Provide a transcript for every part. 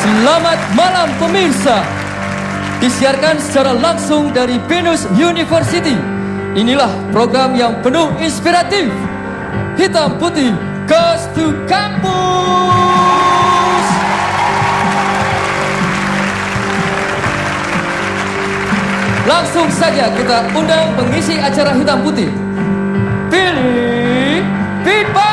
Selamat malam pemirsa. Disiarkan secara langsung dari Binus University. Inilah program yang penuh inspiratif. Hitam Putih Goes to Campus. Langsung saja kita undang pengisi acara Hitam Putih, Billy Beatbox.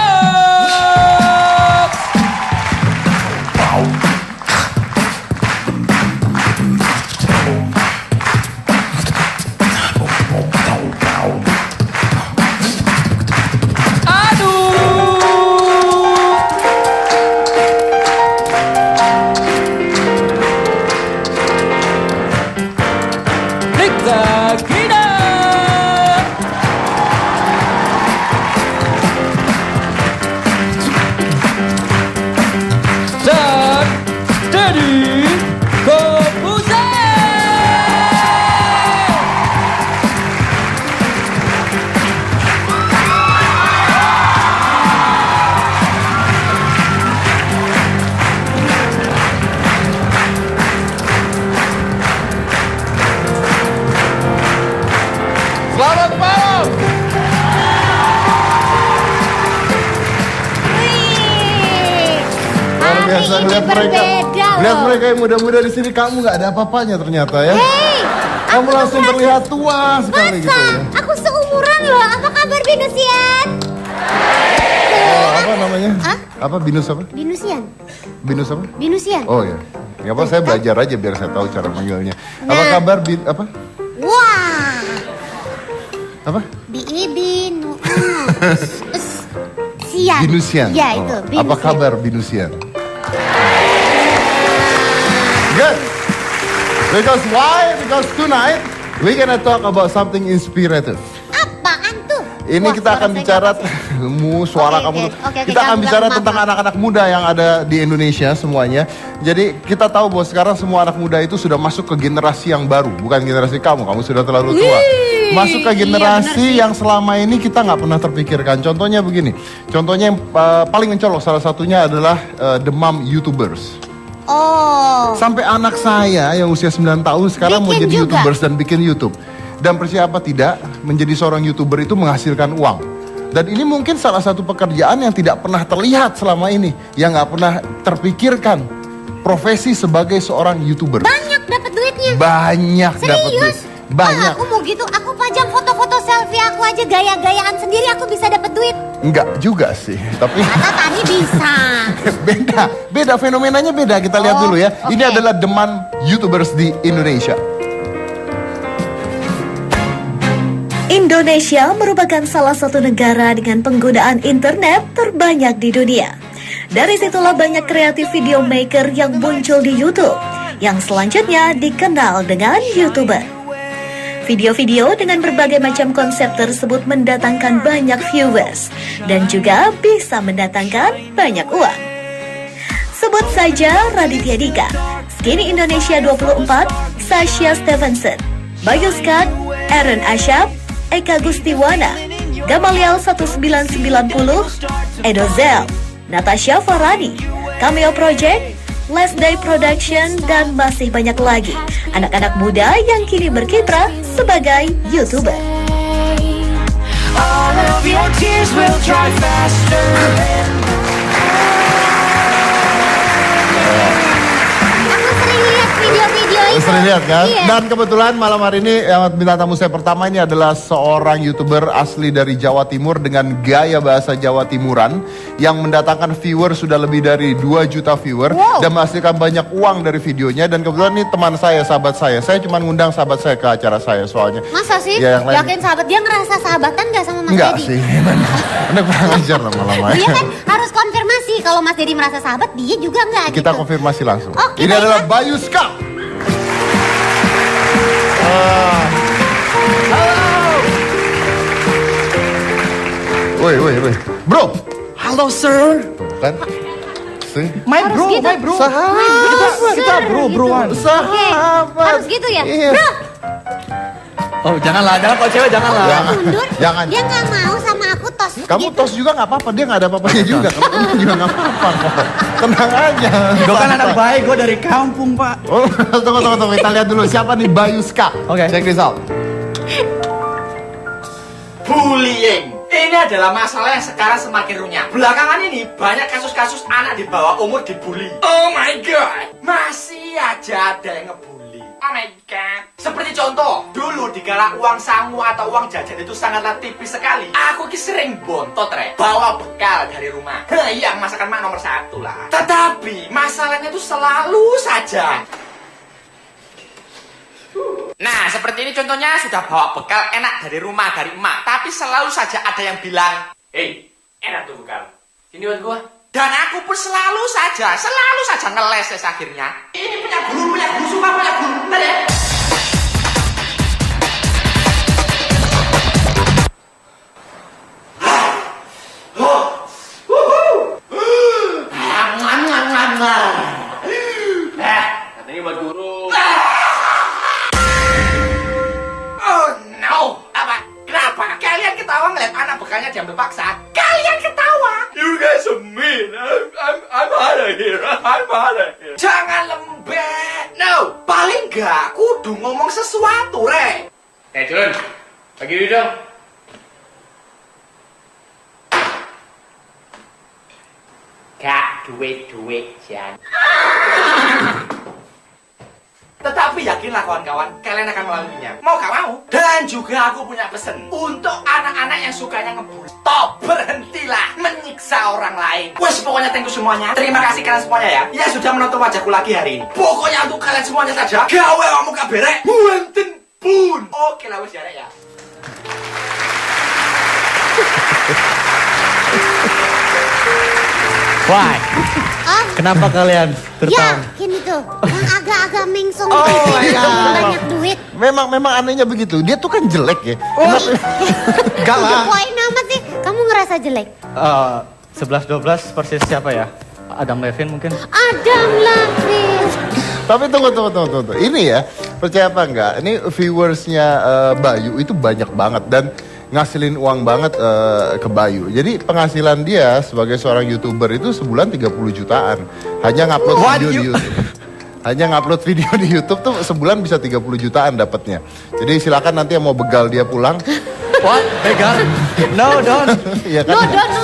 Selamat malam. Luar biasa ngeliat mereka. Lihat mereka yang muda-muda di sini, kamu nggak ada apa-apanya ternyata ya. Hey, kamu langsung terlihat tua sekali gitu ya. Aku seumuran loh. Apa kabar Binusian? Apa namanya? Apa Binus apa? Binusian. Binus apa? Binusian. Oh ya. Ya apa saya belajar aja biar saya tahu cara manggilnya. Apa Nah. kabar apa? Wah. Apa? Binu. Sian. Binusian. Ya itu. Binusian. Apa kabar Binusian? Good. Because why? Because tonight we gonna talk about something inspirative. Apaan tuh? Ini Wah, kita akan suara bicara saya suara Oke, kamu. oke. Oke, Kita akan ganggu, bicara maaf, tentang maaf. anak-anak muda yang ada di Indonesia semuanya. Jadi kita tahu bahwa sekarang semua anak muda itu sudah masuk ke generasi yang baru, bukan generasi kamu sudah terlalu tua. Masuk ke generasi yang selama ini kita nggak pernah terpikirkan. Contohnya begini, contohnya yang paling mencolok salah satunya adalah demam YouTubers. Oh. Sampai anak saya yang usia 9 tahun sekarang mau Bikin jadi juga. YouTubers dan bikin YouTube. Dan percaya apa tidak, menjadi seorang YouTuber itu menghasilkan uang. Dan ini mungkin salah satu pekerjaan yang tidak pernah terlihat selama ini, yang nggak pernah terpikirkan. Profesi sebagai seorang YouTuber. Banyak dapat duitnya. Banyak dapat duit. Serius? Banyak. Aku mau gitu. Aku pajang foto-foto selfie aku aja gaya-gayaan sendiri. Aku bisa dapat duit. Enggak juga sih, tapi Kata tadi bisa. beda fenomenanya beda. Kita lihat dulu ya. oke. Ini adalah demam YouTubers di Indonesia. Indonesia merupakan salah satu negara dengan penggunaan internet terbanyak di dunia. Dari situlah banyak kreatif video maker yang muncul di YouTube, yang selanjutnya dikenal dengan YouTuber. Video-video dengan berbagai macam konsep tersebut mendatangkan banyak viewers dan juga bisa mendatangkan banyak uang. Sebut saja Raditya Dika, Skinny Indonesia 24, Sasha Stevenson, Bayu Scott, Aaron Asyap, Eka Gustiwana, Gamaliel 1990, Edo Zel, Natasha Farani, Cameo Project, Last Day Production, dan masih banyak lagi anak-anak muda yang kini berkiprah sebagai YouTuber. All of your tears will dry faster. Aku sering lihat video-video itu. Sering lihat kan? Iya. Dan kebetulan malam hari ini bintang tamu saya pertama ini adalah seorang YouTuber asli dari Jawa Timur dengan gaya bahasa Jawa Timuran yang mendatangkan viewer sudah lebih dari 2 juta viewer dan menghasilkan banyak uang dari videonya. Dan kebetulan ini teman saya, sahabat saya. Saya cuma ngundang sahabat saya ke acara saya soalnya. Masa sih? Ya, yang lain- Yakin sahabat dia ngerasa sahabatan gak sama Mas Enggak Dedi? sih, Anda kurang ajar lama-lama Dia ya. kan harus konfirmasi kalau Mas Dedi merasa sahabat, dia juga enggak Kita gitu. konfirmasi langsung. Oke, Ini baiklah. adalah Bayu Scott. Woi, bro, Halo sir. kan? Sih. My Harus bro, gitu. my bro. Sahabat. Kita bro-broan. Oke, Sahabat. harus gitu ya? Iya. Bro, Oh janganlah, jangan kok cewek janganlah. Mundur. Jangan. Dia nggak mau sama aku tos. Kamu gitu. tos juga nggak apa-apa, dia nggak ada apa-apanya juga. Kamu juga nggak apa-apa kok. Tenang aja. Gue kan anak baik, gue dari kampung pak. Oh, tunggu. Kita lihat dulu siapa nih Bayuska. Oke. Check this out. Bullying. Ini adalah masalah yang sekarang semakin runyam. Belakangan ini banyak kasus-kasus anak di bawah umur dibully. Oh my god, masih aja ada yang ngebully. Oh my god. Seperti contoh, dulu dikala uang sangu atau uang jajan itu sangatlah tipis sekali. Aku sering bontot bawa bekal dari rumah. Yang masakan mak nomor 1 lah. Tetapi masalahnya itu selalu saja. Nah, seperti ini contohnya sudah bawa bekal enak dari rumah, dari emak. Tapi selalu saja ada yang bilang, "Hei, enak tuh bekal. Ini buat gua." Dan aku pun selalu saja ngeles akhirnya. Ini punya guru, sumpah punya guru. Bentar ya. Katanya buat guru. Kenapa? Kalian ketawa ngeliat anak bekalnya diambil paksa? Kalian ketawa? You guys are mean. I'm out of here. Jangan lembek. No, paling gak kudu ngomong sesuatu, Re. Jun, bagi duit dong. Gak duit, Jan. Tetapi yakinlah kawan-kawan, kalian akan melaluinya. Mau gak mau? Dan juga aku punya pesan untuk anak-anak yang sukanya ngebully. Stop, berhentilah menyiksa orang lain. Wes, pokoknya thank you semuanya. Terima kasih kalian semuanya ya. Ya sudah menonton wajahku lagi hari ini. Pokoknya untuk kalian semuanya saja. Gawe kamu kaberek. Buanten pun. Oke lah wes ya. Why? Kenapa kalian tertawa? Ya, gini tuh, yang agak-agak mengsong Oh gitu, my yang God. banyak duit. Memang anehnya begitu. Dia tuh kan jelek ya. Kenapa? Enggak lah. Poin amat sih, kamu ngerasa jelek? 11-12 persis siapa ya? Adam Levine mungkin? Adam Levine. Tapi tunggu. Ini ya, percaya apa enggak? Ini viewersnya Bayu itu banyak banget dan ngasilin uang banget ke Bayu. Jadi penghasilan dia sebagai seorang YouTuber itu sebulan 30 jutaan. Hanya ngupload video di YouTube. Hanya ngupload video di YouTube tuh sebulan bisa 30 jutaan dapatnya. Jadi silakan nanti yang mau begal dia pulang. What? Begal? No, don't. Iya kan? No,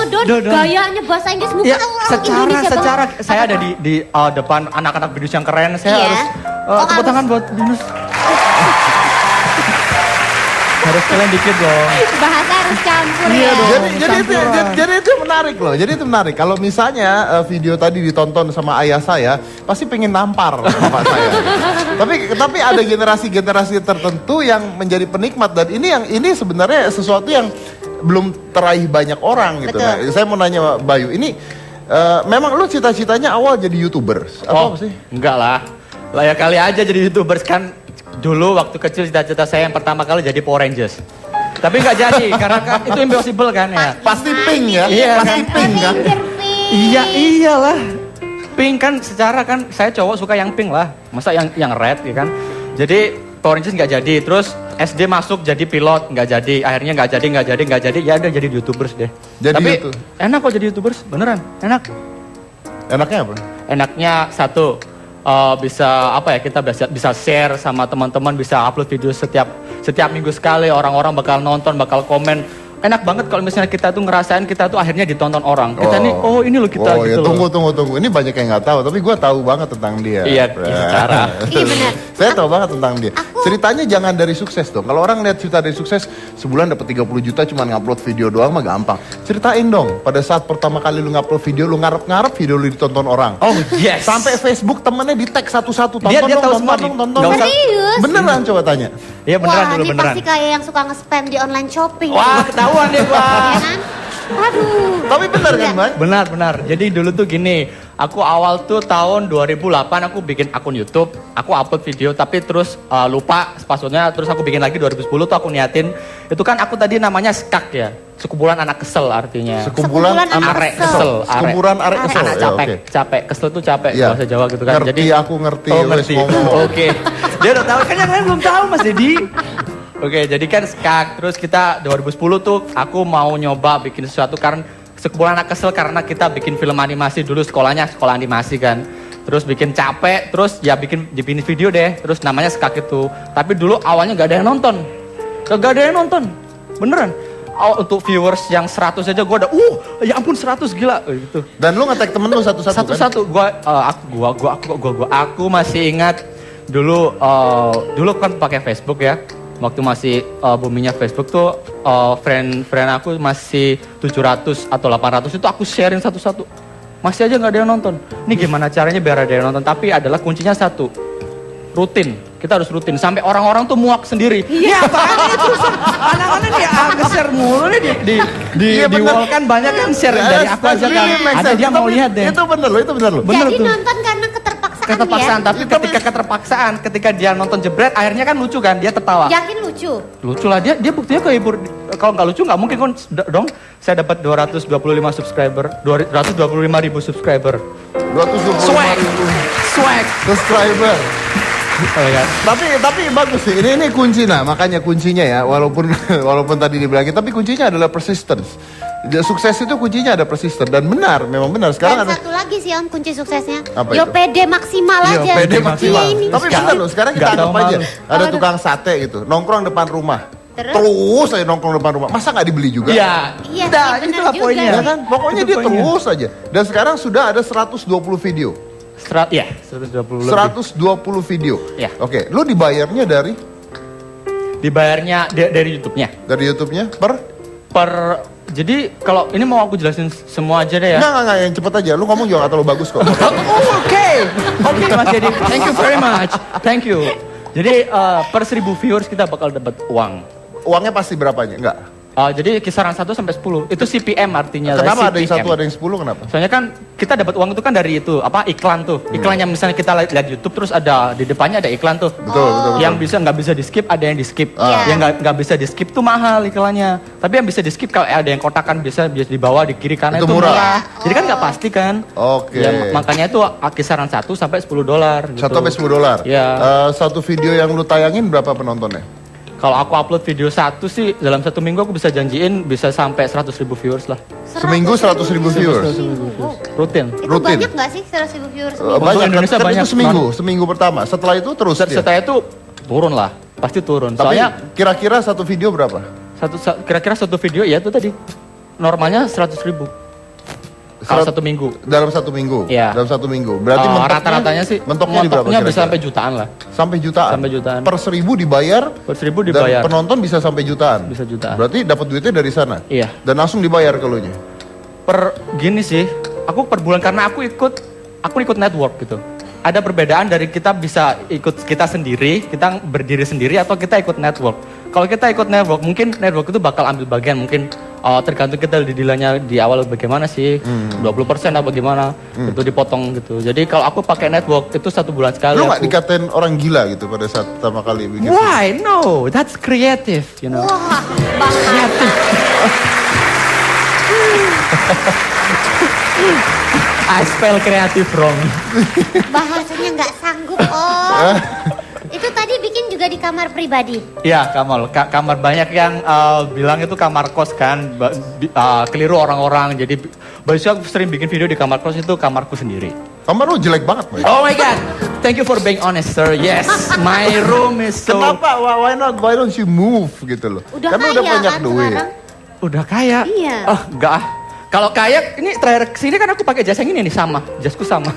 don't. Gayanya bahasa Inggris bukan Ya, orang Indonesia secara banget. saya ada di depan anak-anak Binus yang keren. Saya Iya. harus tepuk harus. tangan buat Binus. Harus kalian dikit dong. Bahasa harus campur Iya ya. dong. Jadi itu menarik loh. Jadi itu menarik. Kalau misalnya video tadi ditonton sama ayah saya, pasti pengen nampar bapak saya. Tapi ada generasi tertentu yang menjadi penikmat dan ini sebenarnya sesuatu yang belum teraih banyak orang gitu. Betul. Nah, saya mau nanya Bayu, ini memang lu cita-citanya awal jadi YouTuber apa sih? Enggak lah. Lah ya kali aja jadi YouTubers kan. Dulu waktu kecil cita-cita saya yang pertama kali jadi Power Rangers. Tapi nggak jadi karena kan itu impossible kan ya. Pasti pink ya? Iya, Pasti kan? pink kan? Ranger pink. Iya iyalah. Pink kan secara kan saya cowok suka yang pink lah. Masa yang red ya kan. Jadi Power Rangers nggak jadi. Terus SD masuk jadi pilot nggak jadi. Akhirnya nggak jadi. Ya udah jadi YouTubers deh. Jadi Tapi YouTube. enak kok jadi YouTubers beneran enak. Enaknya apa? Enaknya satu bisa apa ya kita bisa share sama teman-teman, bisa upload video setiap minggu sekali, orang-orang bakal nonton, bakal komen. Enak banget kalau misalnya kita tuh ngerasain kita tuh akhirnya ditonton orang. Kita nih ini loh kita Oh gitu ya, loh. tunggu. Ini banyak yang nggak tahu, tapi gue tahu banget tentang dia. Iya, secara. Iya, benar. Saya tahu banget tentang dia. Aku- Ceritanya jangan dari sukses dong. Kalau orang lihat cerita dari sukses, sebulan dapat 30 juta cuma ngupload video doang mah gampang. Ceritain dong, pada saat pertama kali lu ngupload video, lu ngarep-ngarep video lu ditonton orang. Oh yes. Sampai Facebook temennya di tag satu-satu, tonton Dia dong, tahu semua nih. tonton. Nggak usah- Serius? Beneran coba tanya. Iya beneran Wah, dulu ini beneran. pasti kayak yang suka nge-spam di online shopping. Wah ketahuan deh gua. Ya kan? Aduh. Tapi bener kan, Iya. Bang? Benar. Jadi dulu tuh gini, aku awal tuh tahun 2008 aku bikin akun YouTube, aku upload video tapi terus lupa passwordnya, terus aku bikin lagi 2010 tuh aku niatin. Itu kan aku tadi namanya SKAK ya, sekumpulan anak kesel artinya. Sekumpulan Sekumpulan anak Arek kesel. kesel, Sekumpulan arek kesel. anak Ya, capek, oke. capek, kesel tuh capek Iya. bahasa Jawa gitu kan. Ngerti, Jadi aku ngerti, Oh, wes ngerti. ngomong. Oke. Dia udah tahu kan yang lain belum tahu Mas Dedi. Oke, jadi kan skak. Terus kita 2010 tuh aku mau nyoba bikin sesuatu karena sekumpulan anak kesel karena kita bikin film animasi dulu sekolahnya sekolah animasi kan. Terus bikin capek, terus ya bikin video deh. Terus namanya skak itu. Tapi dulu awalnya gak ada yang nonton. Gak ada yang nonton. Beneran. Untuk viewers yang 100 aja gue udah, ya ampun 100 gila gitu. Dan lu nge-tag temen lu satu-satu kan? Satu-satu. Aku masih ingat dulu kan pakai Facebook ya. Waktu masih boomingnya Facebook tuh friend aku masih 700 atau 800 itu aku sharing satu-satu. Masih aja nggak ada yang nonton. Ini gimana caranya biar ada yang nonton? Tapi adalah kuncinya satu, rutin. Kita harus rutin sampai orang-orang tuh muak sendiri. Iya, apaan itu? Anak-anak nih nge-share mulu nih di wall kan banyak yang share dari aku aja kan. Ada dia mau lihat deh. Itu bener loh. Jadi nonton karena keterpaksaan tapi ketika dia nonton jebret akhirnya kan lucu kan, dia tertawa. Yakin lucu? Lucu lah, dia buktinya kehibur. Kalau nggak lucu nggak mungkin kan dong saya dapat 225 subscriber, 225.000 subscriber. 225.000 Swag subscriber. Oh, ya. Tapi bagus sih. Ini kunci, nah makanya kuncinya ya, walaupun tadi dibilangin, tapi kuncinya adalah persistence. Sukses itu kuncinya ada persisten, dan memang benar. Sekarang dan ada satu lagi sih Om kunci suksesnya. Apa Yo itu? pede maksimal aja. Pede maksimal. Ini. Tapi benar loh, sekarang kita anggap aja ada tukang sate gitu, nongkrong depan rumah. Terus aja nongkrong depan rumah. Masa nggak dibeli juga? Iya. Iya, Itulah juga. poinnya. Ya kan? Pokoknya Itu dia poinnya. terus aja. Dan sekarang sudah ada 120 video. 120 lebih. 120 video. Ya. Oke, lu dibayarnya Dibayarnya dari YouTube-nya. dari YouTube-nya Jadi kalau ini mau aku jelasin semua aja deh ya. Enggak, yang cepet aja. Lu ngomong juga gak terlalu bagus kok. Oke Mas Dedi, thank you very much. Thank you. Jadi per 1000 viewers kita bakal dapat uang. Uangnya pasti berapanya? Enggak. Jadi kisaran 1 sampai 10. Itu CPM artinya. Kenapa ada yang CPM. 1, ada yang 10, kenapa? Soalnya kan kita dapat uang itu kan dari itu iklan tuh. Iklan yang misalnya kita lihat YouTube terus ada di depannya ada iklan tuh. Betul. Yang nggak bisa di skip ada yang di skip. Iya. Yang nggak bisa di skip tuh mahal iklannya. Tapi yang bisa di skip kalau ada yang kotakan bisa di bawah di kiri kanan Itu itu murah. murah. Jadi kan nggak pasti kan. Oke. Ya, makanya itu kisaran 1 sampai $10 gitu. 1 sampai $10. Iya. Satu video yang lu tayangin berapa penontonnya? Kalau aku upload video satu sih dalam 1 minggu aku bisa janjiin bisa sampai 100.000 viewers lah. Seminggu 100.000 viewers. Rutin. Itu Rutin. banyak gak sih 100.000 viewers? Banyak. Indonesia Tapi banyak. itu seminggu pertama. Setelah itu terus ya? Setelah itu turun lah, pasti turun. Tapi Soalnya kira-kira satu video berapa? kira-kira satu video ya itu tadi normalnya 100.000 kalau 1 minggu. Dalam 1 minggu? Iya. Dalam 1 minggu. Berarti rata-ratanya sih mentoknya di berapa bisa kira-kira? sampai jutaan lah. Sampai jutaan? Sampai jutaan. Per 1000 dibayar? Per 1000 dibayar. Dan penonton bisa sampai jutaan? Bisa jutaan. Berarti dapat duitnya dari sana? Iya. Dan langsung dibayar keluarnya? Gini sih, aku per bulan karena aku ikut network gitu. Ada perbedaan dari kita bisa ikut kita sendiri, kita berdiri sendiri atau kita ikut network. Kalau kita ikut network, mungkin network itu bakal ambil bagian, mungkin tergantung kita dealnya di awal bagaimana sih, 20% atau bagaimana, itu dipotong gitu. Jadi kalau aku pakai network itu 1 bulan sekali. Lu gak dikatain orang gila gitu pada saat pertama kali bikin? Why? No, that's creative, you know. Wah, bahaya. I spell creative wrong. Bahasanya nggak sanggup Om. Itu tadi bikin juga di kamar pribadi. Iya, kamar banyak yang bilang itu kamar kos kan, keliru orang-orang. Jadi biasanya aku sering bikin video di kamar kos itu kamarku sendiri. Kamar lu jelek banget, Boy. Oh my god, thank you for being honest, sir. Yes, my room is so. Kenapa? Why don't you move gitu loh? Udah Karena kaya udah banyak kan duit. sekarang? Udah kaya? Iya. Oh enggak ah. Kalau kaya, ini terakhir kesini kan aku pakai jas yang ini nih sama, jasku sama.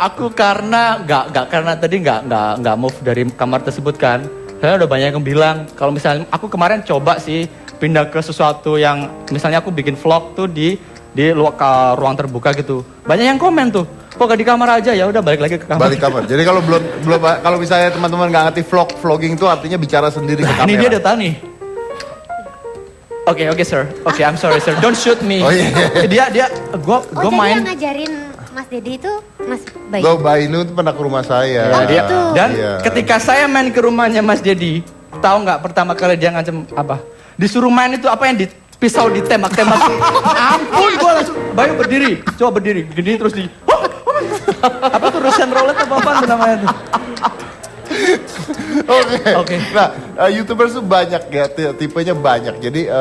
Aku karena nggak move dari kamar tersebut kan. Saya udah banyak yang bilang kalau misalnya aku kemarin coba sih pindah ke sesuatu yang misalnya aku bikin vlog tuh di ruang terbuka gitu. Banyak yang komen tuh, kok gak di kamar aja, ya udah balik lagi ke kamar. Balik kamar. Jadi kalau misalnya teman-teman nggak ngerti vlogging itu artinya bicara sendiri ke kamera. Ini dia udah tahu nih. Oke, sir. Oke, I'm sorry, sir. Don't shoot me. Oh, iya. Gua Jadi main. yang ngajarin Mas Dedi itu Mas Bayu. Gue Bainu itu pernah ke rumah saya. Oh, gitu. Dan Iya. ketika saya main ke rumahnya Mas Dedi, tahu nggak pertama kali dia ngancem apa? Disuruh main itu apa yang di pisau ditembak-tembak. Ampun, gue langsung Bayu berdiri, coba berdiri, gini terus di. Apa tuh Russian roulette apa tuh namanya tuh? Oke. Nah, YouTubers tuh banyak ya, tipenya banyak. Jadi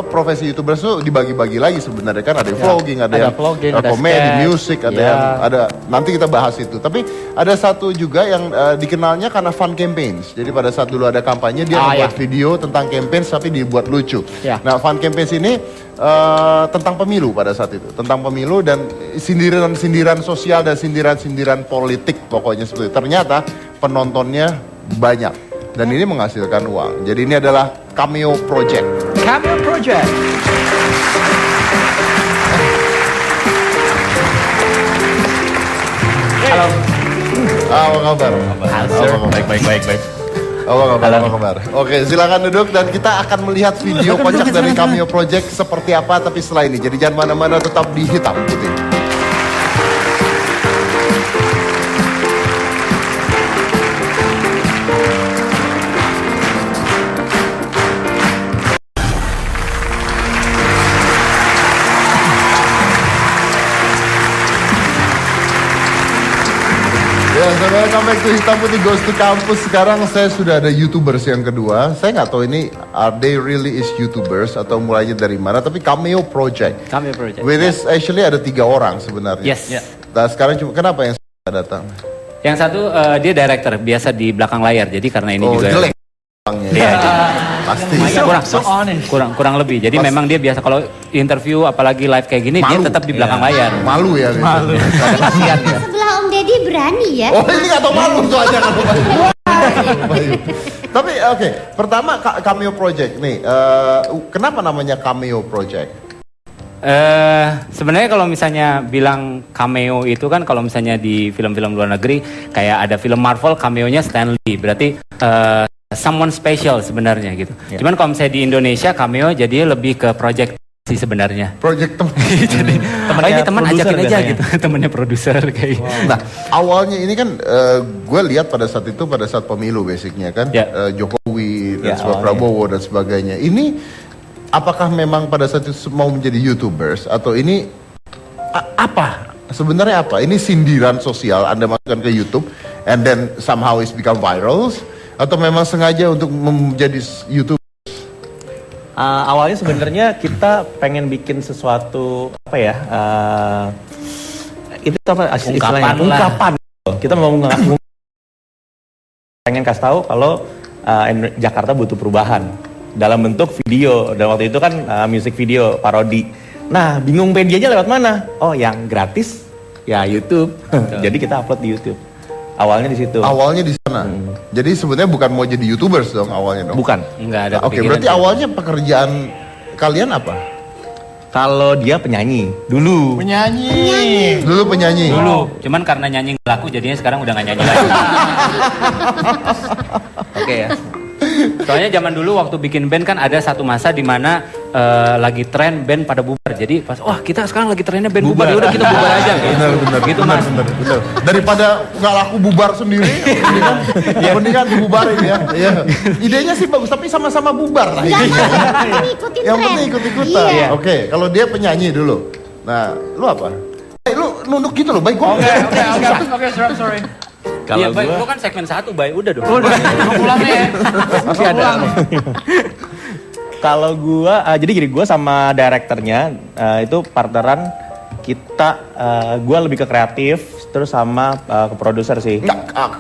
profesi YouTubers tuh dibagi-bagi lagi sebenarnya kan. Ada yang vlogging, ada yang vlogging, ada komedi, sketch. musik, ada nanti kita bahas itu. Tapi ada satu juga yang dikenalnya karena fun campaigns. Jadi pada saat dulu ada kampanye dia membuat video tentang campaigns tapi dibuat lucu. Ya. Nah, fun campaigns ini tentang pemilu pada saat itu, tentang pemilu dan sindiran-sindiran sosial dan sindiran-sindiran politik pokoknya seperti itu. Ternyata penontonnya banyak dan ini menghasilkan uang. Jadi ini adalah Cameo Project. Cameo Project. Halo. Apa kabar? Baik. Apa kabar? Oke, silakan duduk dan kita akan melihat video kocak dari Cameo Project seperti apa tapi setelah ini. Jadi jangan mana-mana, tetap di Hitam Putih. Ya, welcome back to Hitam Putih Goes to Campus. Sekarang saya sudah ada YouTubers yang kedua. Saya nggak tahu ini are they really is YouTubers atau mulainya dari mana. Tapi Cameo Project. Cameo Project. Which is actually ada 3 orang sebenarnya. Yes. Nah, sekarang cuma kenapa yang datang? Yang satu dia director, biasa di belakang layar. Jadi karena ini juga jelek. Iya, Pasti. kurang lebih. Jadi memang dia biasa kalau interview apalagi live kayak gini dia tetap di belakang layar. Malu ya. Gitu. Ada kasihan ya. Sebelah Om Deddy berani ya. Oh, ini nggak tahu malu tuh aja kalau Tapi oke, pertama Cameo Project nih. Kenapa namanya Cameo Project? Sebenarnya kalau misalnya bilang cameo itu kan kalau misalnya di film-film luar negeri kayak ada film Marvel cameonya Stan Lee, berarti someone special sebenarnya gitu. Yeah. Cuman kalau misalnya di Indonesia cameo jadi lebih ke project sih sebenarnya. Project teman. Jadi ini teman ajakin aja biasanya. gitu, temennya produser kayak. Nah, awalnya ini kan gue lihat pada saat pemilu basicnya kan Jokowi dan Prabowo dan sebagainya. Ini apakah memang pada saat itu mau menjadi YouTubers atau ini apa? Sebenarnya apa? Ini sindiran sosial Anda masukkan ke YouTube and then somehow it's become viral atau memang sengaja untuk menjadi YouTube? Awalnya sebenarnya kita pengen bikin sesuatu apa ya? Itu apa istilahnya? Ungkapan. Kita mau pengen kasih tahu kalau Jakarta butuh perubahan dalam bentuk video. Dan waktu itu kan music video parodi. Nah, bingung medianya lewat mana? Oh, yang gratis ya YouTube. Jadi kita upload di YouTube. Awalnya di situ. Awalnya di sana. Jadi sebenarnya bukan mau jadi YouTubers dong awalnya dong. Bukan. Enggak ada. Oke, berarti awalnya pekerjaan kalian apa? Kalau dia penyanyi dulu. Dulu penyanyi. Cuman karena nyanyi nggak laku jadinya sekarang udah nggak nyanyi lagi. Oke ya. Soalnya zaman dulu waktu bikin band kan ada satu masa di mana lagi tren band pada bubar. Jadi pas wah kita sekarang lagi trennya band bubar, ya udah kita bubar aja. Benar. Gitu Mas. Benar. Daripada nggak laku bubar sendiri, mendingan dibubarin ya. Iya. Idenya sih bagus, tapi sama-sama bubar lah. Ikutin Yang tren. penting ikut-ikutan. Iya. Oke, kalau dia penyanyi dulu. Nah, lu apa? Lu nunduk gitu loh, baik gue. Oke, sorry. Iya, Kalau Bay, gua lu kan segmen 1, Bay. Udah dong. pulang ya. Masih ada. Kalau gua jadi gini, gua sama direkturnya itu partneran kita, gua lebih ke kreatif terus sama ke produser sih.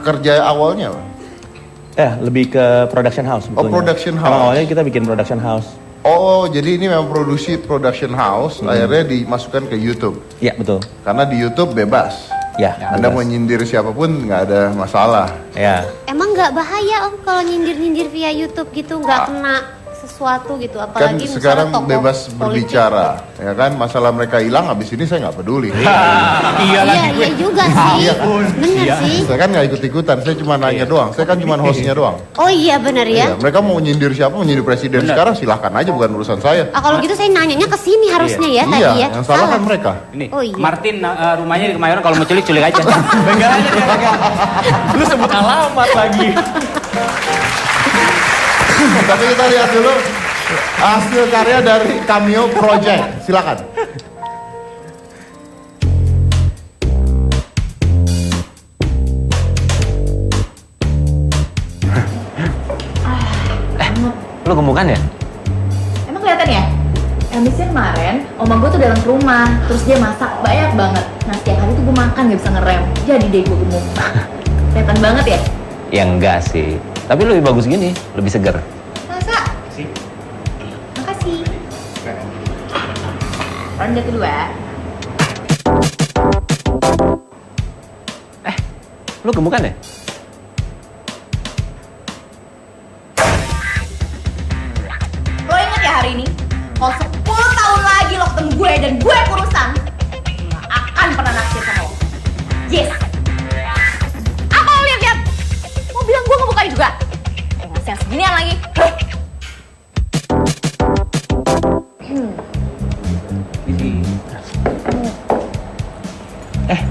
Kerja awalnya apa? Lebih ke production house sebetulnya. production house. Emang awalnya kita bikin production house. Oh, jadi ini memang produksi production house, akhirnya dimasukkan ke YouTube. Iya, betul. Karena di YouTube bebas. Ya, Anda mau nyindir siapapun nggak ada masalah. Ya. Emang nggak bahaya Om kalau nyindir-nyindir via YouTube gitu nggak kena sesuatu gitu Kan apalagi misalnya sekarang tokoh bebas politik. berbicara, ya kan? Masalah mereka hilang, habis ini saya nggak peduli. Iya juga sih. Bener sih. Saya kan nggak ikut-ikutan, saya cuma nanya doang. Saya kan cuma hostnya doang. Oh iya bener ya. Iya, mereka mau nyindir siapa, mau nyindir presiden sekarang silahkan aja, bukan urusan saya. Kalau gitu saya nanyanya ke sini harusnya ya tadi Iya, ya. yang salah kan mereka. Ini Oh, iya. Martin rumahnya di Kemayoran, kalau mau culik aja. Lu sebut alamat lagi. Tapi kita lihat dulu hasil karya dari Cameo Project. Silakan. Lu gemukan ya? Emang kelihatan ya? Abisnya kemarin, oma gue tuh datang ke rumah, terus dia masak banyak banget. Nah setiap hari tuh gue makan gak bisa ngerem, jadi deh gue gemuk. Kelihatan banget ya? Ya enggak sih. Tapi lu lebih bagus gini, lebih seger. Masa? Makasih. Ronde kedua. Lu gemukan ya? Lo inget ya hari ini? Kalau 10 tahun lagi lo ketemu gue dan gue kurusan, gak akan pernah naksir sama lo. Yes. Apa lo lihat-lihat? Mau bilang gue ngebukain juga? Ngasih yang seginian lagi.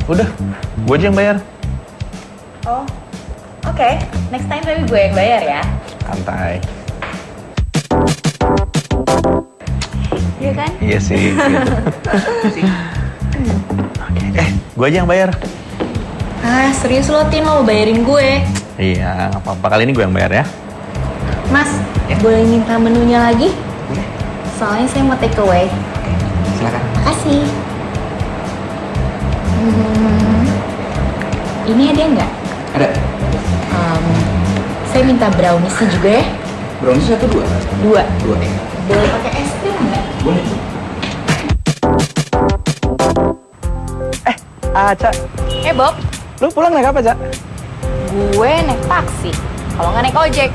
Udah, gue aja yang bayar. Oh, oke. Next time tapi gue yang bayar ya. Santai. Iya kan? Iya sih. Gue aja yang bayar. Ah, serius lo, Tin, lo bayarin gue. Iya, nggak apa-apa. Kali ini gue yang bayar ya. Mas, boleh minta menunya lagi? Boleh. Soalnya saya mau take away. Silakan. Makasih. Ini ada nggak? Ada. Saya minta browniesnya juga ya. Brownies satu dua? Dua. Dua. Boleh pakai es krim nggak? Boleh. Aca. Bob. Lu pulang naik apa, Cak? Gue naik taksi. Kalau nggak naik ojek.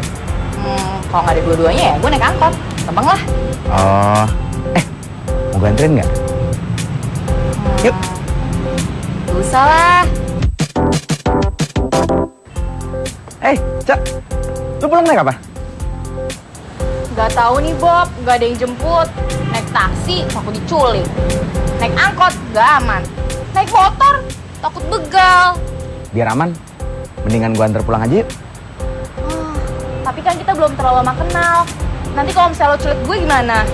Kalau nggak ada dua-duanya ya gue naik angkot. Gampang lah. Oh. Mau gue anterin nggak? Yuk. Gak usah lah. Cak. Lu pulang naik apa? Gak tahu nih Bob, gak ada yang jemput. Naik taksi, takut diculik. Naik angkot, gak aman. Naik motor, takut begal. Biar aman, mendingan gua antar pulang aja yuk. Tapi kan kita belum terlalu lama kenal. Nanti kalau misalnya lo culik gue gimana?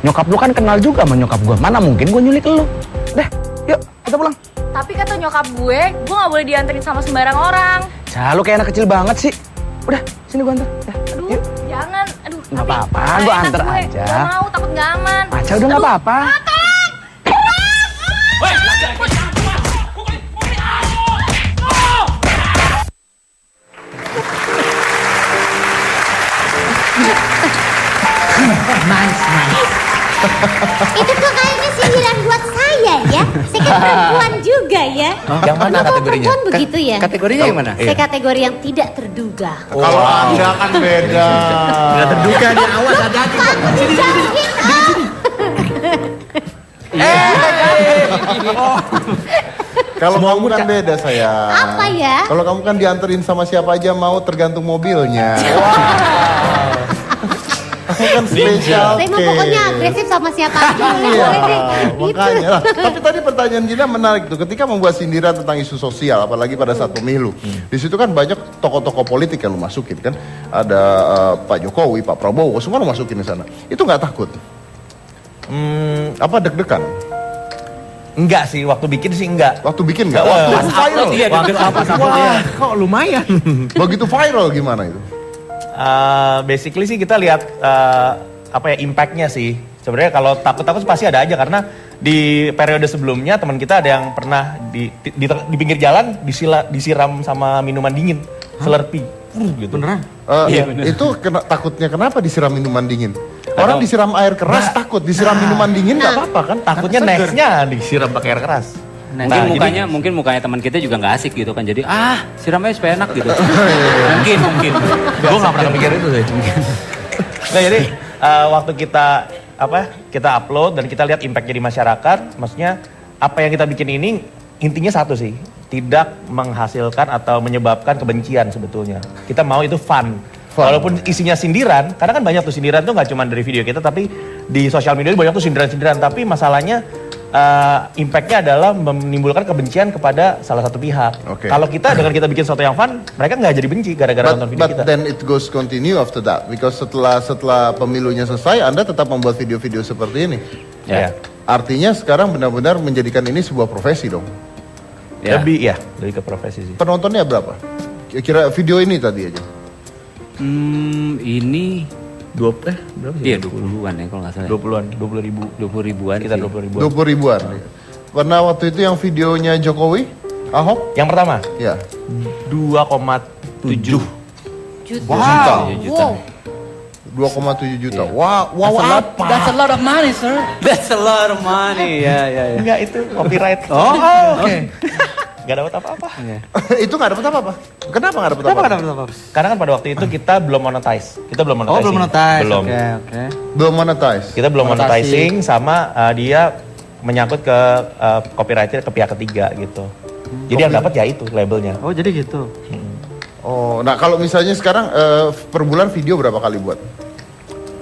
Nyokap lu kan kenal juga sama nyokap gua. Mana mungkin gua nyulik lu. Deh, yuk kita pulang. Tapi kata nyokap gue gak boleh dianterin sama sembarang orang. Cah, lu kayak anak kecil banget sih. Udah, sini gua antar. Aduh, yuk. jangan. Aduh, Nggak apa-apa, gua anter aja. Gak mau, takut gak aman. Aca udah nggak apa-apa. Nice. Itu tuh kayaknya sindiran buat saya ya. Saya kan perempuan juga ya. Yang mana Kenapa kategorinya? perempuan begitu ya? Kategorinya yang mana? Saya kategori yang tidak terduga. Kalau Anda kan beda. Nggak terduga nih, awas hati-hati. Kalau kamu kan beda sayang. Apa ya? Kalau kamu kan dianterin sama siapa aja mau tergantung mobilnya. Kamu kan spesial. Saya mau pokoknya agresif sama siapa aja. Iya, Boleh deh. makanya. Lah, tapi tadi pertanyaan Gina menarik tuh. Ketika membuat sindiran tentang isu sosial, apalagi pada saat pemilu, di situ kan banyak tokoh-tokoh politik yang lu masukin kan. Ada Pak Jokowi, Pak Prabowo, semua lu masukin di sana. Itu nggak takut? Apa deg-degan? Enggak sih, waktu bikin sih enggak. Waktu bikin nggak? Waktu Pas viral? upload, iya, wah, kok lumayan. Begitu viral gimana itu? Basically sih kita lihat apa ya impactnya sih. Sebenarnya kalau takut-takut pasti ada aja karena di periode sebelumnya teman kita ada yang pernah di pinggir jalan disiram sama minuman dingin, Slurpee. Gitu. Beneran? Iya, itu takutnya kenapa disiram minuman dingin? Orang disiram air keras takut, disiram minuman dingin nggak apa-apa kan? Takutnya nextnya disiram pakai air keras. Mungkin mukanya teman kita juga nggak asik gitu kan, jadi siram aja supaya enak gitu. mungkin. Gue nggak pernah mikir itu sih. Nah jadi waktu kita upload dan kita lihat impactnya di masyarakat, maksudnya apa yang kita bikin ini intinya satu sih, tidak menghasilkan atau menyebabkan kebencian sebetulnya. Kita mau itu fun. Walaupun isinya sindiran, karena kan banyak tuh sindiran tuh nggak cuma dari video kita, tapi di sosial media banyak tuh sindiran-sindiran. Tapi masalahnya impactnya adalah menimbulkan kebencian kepada salah satu pihak. Okay. Kalau kita dengan kita bikin sesuatu yang fun, mereka nggak jadi benci gara-gara nonton video kita. But then it goes continue after that, because setelah pemilunya selesai, Anda tetap membuat video-video seperti ini. Ya. Artinya sekarang benar-benar menjadikan ini sebuah profesi dong. Lebih ke profesi sih. Penontonnya berapa? Kira video ini tadi aja. Ini berapa sih? Iya 20-an ya kalau nggak salah. 20-an, 20 ribu. 20 ribuan Sekitar sih. 20 ribuan. 20 ribuan. Pernah waktu itu yang videonya Jokowi, Ahok? Yang pertama? Ya. 2,7 juta. Juta. 2,7 juta. Wah, apa? That's a lot of money, sir. That's a lot of money. Ya. Enggak, itu copyright. Oke. Gak dapat apa-apa. Itu nggak dapat apa-apa. Kenapa nggak dapat apa-apa? Karena kan pada waktu itu kita belum monetize. Kita belum monetizing. Oh, belum monetize. Belum. Oke. Belum monetize. Kita belum Monetasi. monetizing sama dia menyangkut ke copywriter ke pihak ketiga gitu. Jadi yang dapat ya itu labelnya. Oh, jadi gitu. Oh, nah kalau misalnya sekarang per bulan video berapa kali buat?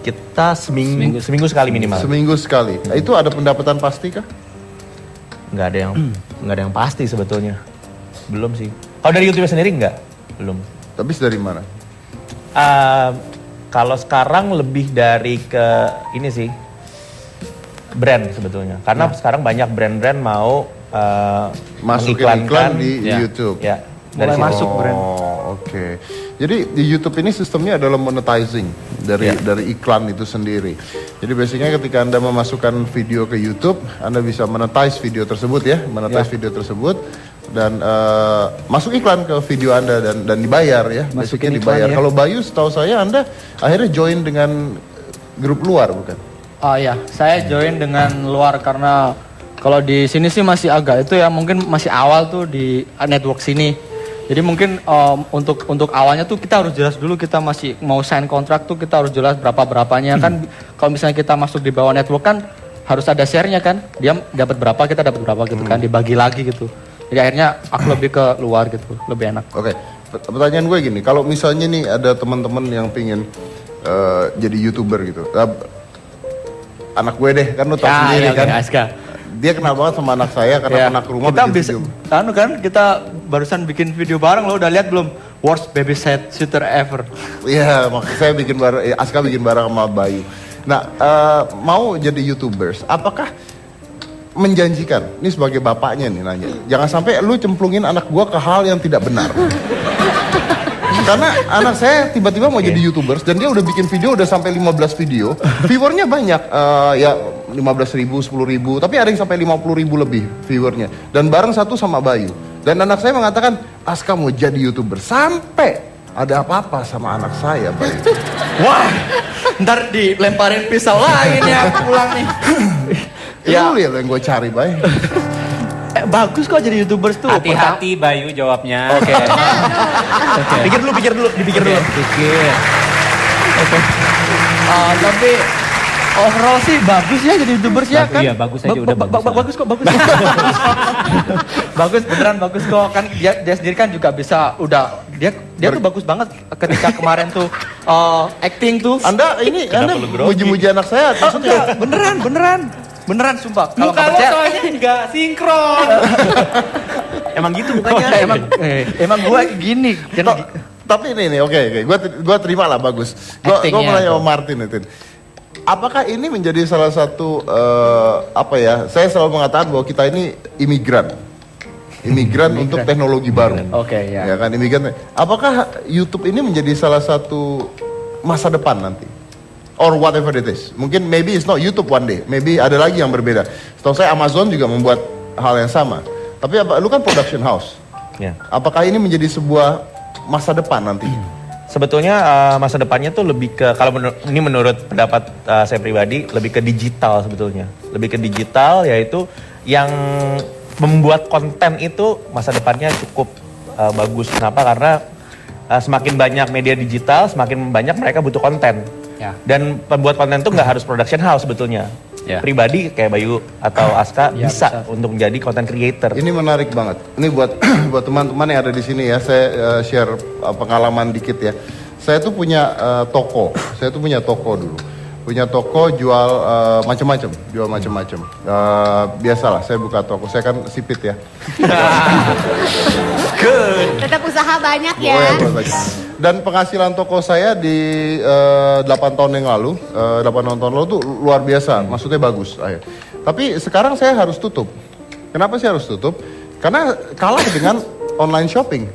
Kita seminggu sekali minimal. Seminggu sekali. Nah, itu ada pendapatan pasti kah? Nggak ada yang pasti sebetulnya. Belum sih. Kalau dari YouTube sendiri nggak? Belum. Tapi dari mana? Kalau sekarang lebih dari ke ini sih brand sebetulnya. Karena sekarang banyak brand-brand mau Masukin iklan di YouTube. Ya. Mulai Dari situ. masuk brand. Oke. Jadi di YouTube ini sistemnya adalah monetizing dari iklan itu sendiri. Jadi basicnya ketika Anda memasukkan video ke YouTube, Anda bisa monetize video tersebut ya, video tersebut dan masuk iklan ke video Anda dan dibayar ya. Masukin Basicnya iklan, dibayar. ya. Kalau Bayu setahu saya Anda akhirnya join dengan grup luar bukan? Oh ya, saya join dengan luar karena kalau di sini sih masih agak itu ya mungkin masih awal tuh di network sini. Jadi mungkin untuk awalnya tuh kita harus jelas dulu kita masih mau sign kontrak tuh kita harus jelas berapanya kan kalau misalnya kita masuk di bawah network kan harus ada share-nya kan. Dia dapat berapa kita dapat berapa gitu kan dibagi lagi gitu. Jadi akhirnya aku lebih ke luar gitu, lebih enak. Oke. Pertanyaan gue gini, kalau misalnya nih ada teman-teman yang pingin jadi YouTuber gitu. Anak gue deh, kan lu tau sendiri kan. Aska. Dia kenal banget sama anak saya karena pernah ke rumah kita bikin bisa, video. kan kita barusan bikin video bareng lo udah lihat belum worst babysitter ever. Iya, maksud saya bikin bareng, Aska bikin bareng sama Bayu. Nah, mau jadi YouTubers, apakah menjanjikan? Ini sebagai bapaknya nih nanya. Jangan sampai lu cemplungin anak gua ke hal yang tidak benar. Karena anak saya tiba-tiba mau jadi YouTubers dan dia udah bikin video udah sampai 15 video. Viewernya banyak, ya 15.000, 10.000, tapi ada yang sampai 50.000 lebih viewernya. Dan bareng satu sama Bayu. Dan anak saya mengatakan, Aska mau jadi YouTuber. Sampai ada apa-apa sama anak saya, Bayu. Wah, ntar dilemparin pisau lagi nih aku pulang nih. Ya, lu ya yang gue cari, Bay. Bagus kok jadi YouTubers tuh. Hati-hati Bayu jawabnya. Oke. Pikir dulu, dipikir dulu. Pikir. Oke. Tapi overall sih bagus ya jadi YouTubers ya kan? Iya, bagus aja udah bagus. Bagus kok, bagus. Bagus beneran bagus kok kan dia sendiri kan juga bisa udah dia tuh bagus banget ketika kemarin tuh acting tuh. Anda muji-muji anak saya maksudnya? Beneran sumpah. Kalau nggak percaya soalnya nggak sinkron. Emang gitu mukanya. emang gua gini. Tapi ini oke. Gua terima lah bagus. Gua mau nanya sama Martin itu. Apakah ini menjadi salah satu saya selalu mengatakan bahwa kita ini imigran untuk teknologi baru. Oke, ya. Ya kan imigran. Apakah YouTube ini menjadi salah satu masa depan nanti? Or whatever it is. Mungkin maybe it's not YouTube one day. Maybe ada lagi yang berbeda. Setahu saya Amazon juga membuat hal yang sama. Tapi lu kan production house. Ya. Apakah ini menjadi sebuah masa depan nanti? Sebetulnya masa depannya tuh lebih ke, kalau ini menurut pendapat saya pribadi, lebih ke digital sebetulnya. Lebih ke digital, yaitu yang membuat konten itu masa depannya cukup bagus. Kenapa? Karena semakin banyak media digital, semakin banyak mereka butuh konten. Ya. Dan pembuat konten tuh nggak harus production house sebetulnya. Ya. Pribadi kayak Bayu atau Aska bisa untuk menjadi content creator. Ini menarik banget. Ini buat buat teman-teman yang ada di sini ya. Saya share pengalaman dikit ya. Saya tuh punya toko. Saya tuh punya toko dulu. Punya toko jual macam-macam, biasalah saya buka toko. Saya kan sipit ya. Good. Tetap usaha banyak ya. Oh, ya, dan penghasilan toko saya di 8 tahun yang lalu, 8 tahun lalu tuh luar biasa, maksudnya bagus. Tapi sekarang saya harus tutup. Kenapa sih harus tutup? Karena kalah dengan online shopping.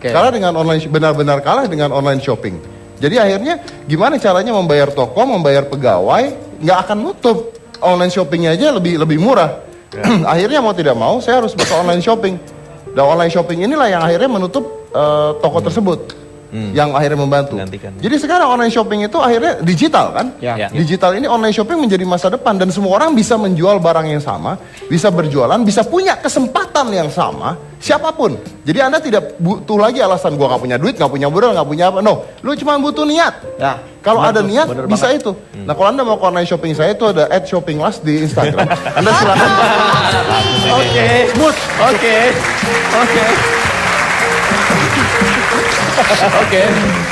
Kalah dengan online, benar-benar kalah dengan online shopping. Jadi akhirnya gimana caranya membayar toko, membayar pegawai, nggak akan nutup. Online shoppingnya aja lebih murah. Akhirnya mau tidak mau saya harus buka online shopping. Dan online shopping inilah yang akhirnya menutup toko tersebut. Yang akhirnya membantu. Jadi sekarang online shopping itu akhirnya digital kan? Ya. Digital ini online shopping menjadi masa depan dan semua orang bisa menjual barang yang sama, bisa berjualan, bisa punya kesempatan yang sama, siapapun. Jadi Anda tidak butuh lagi alasan gua nggak punya duit, nggak punya modal, nggak punya apa. No, lu cuma butuh niat. Ya. Kalau ada Bener niat banget. bisa itu. Nah kalau Anda mau ke online shopping saya itu ada @shoppinglast di Instagram. Anda silakan. Oke. Smooth. Oke. Oke.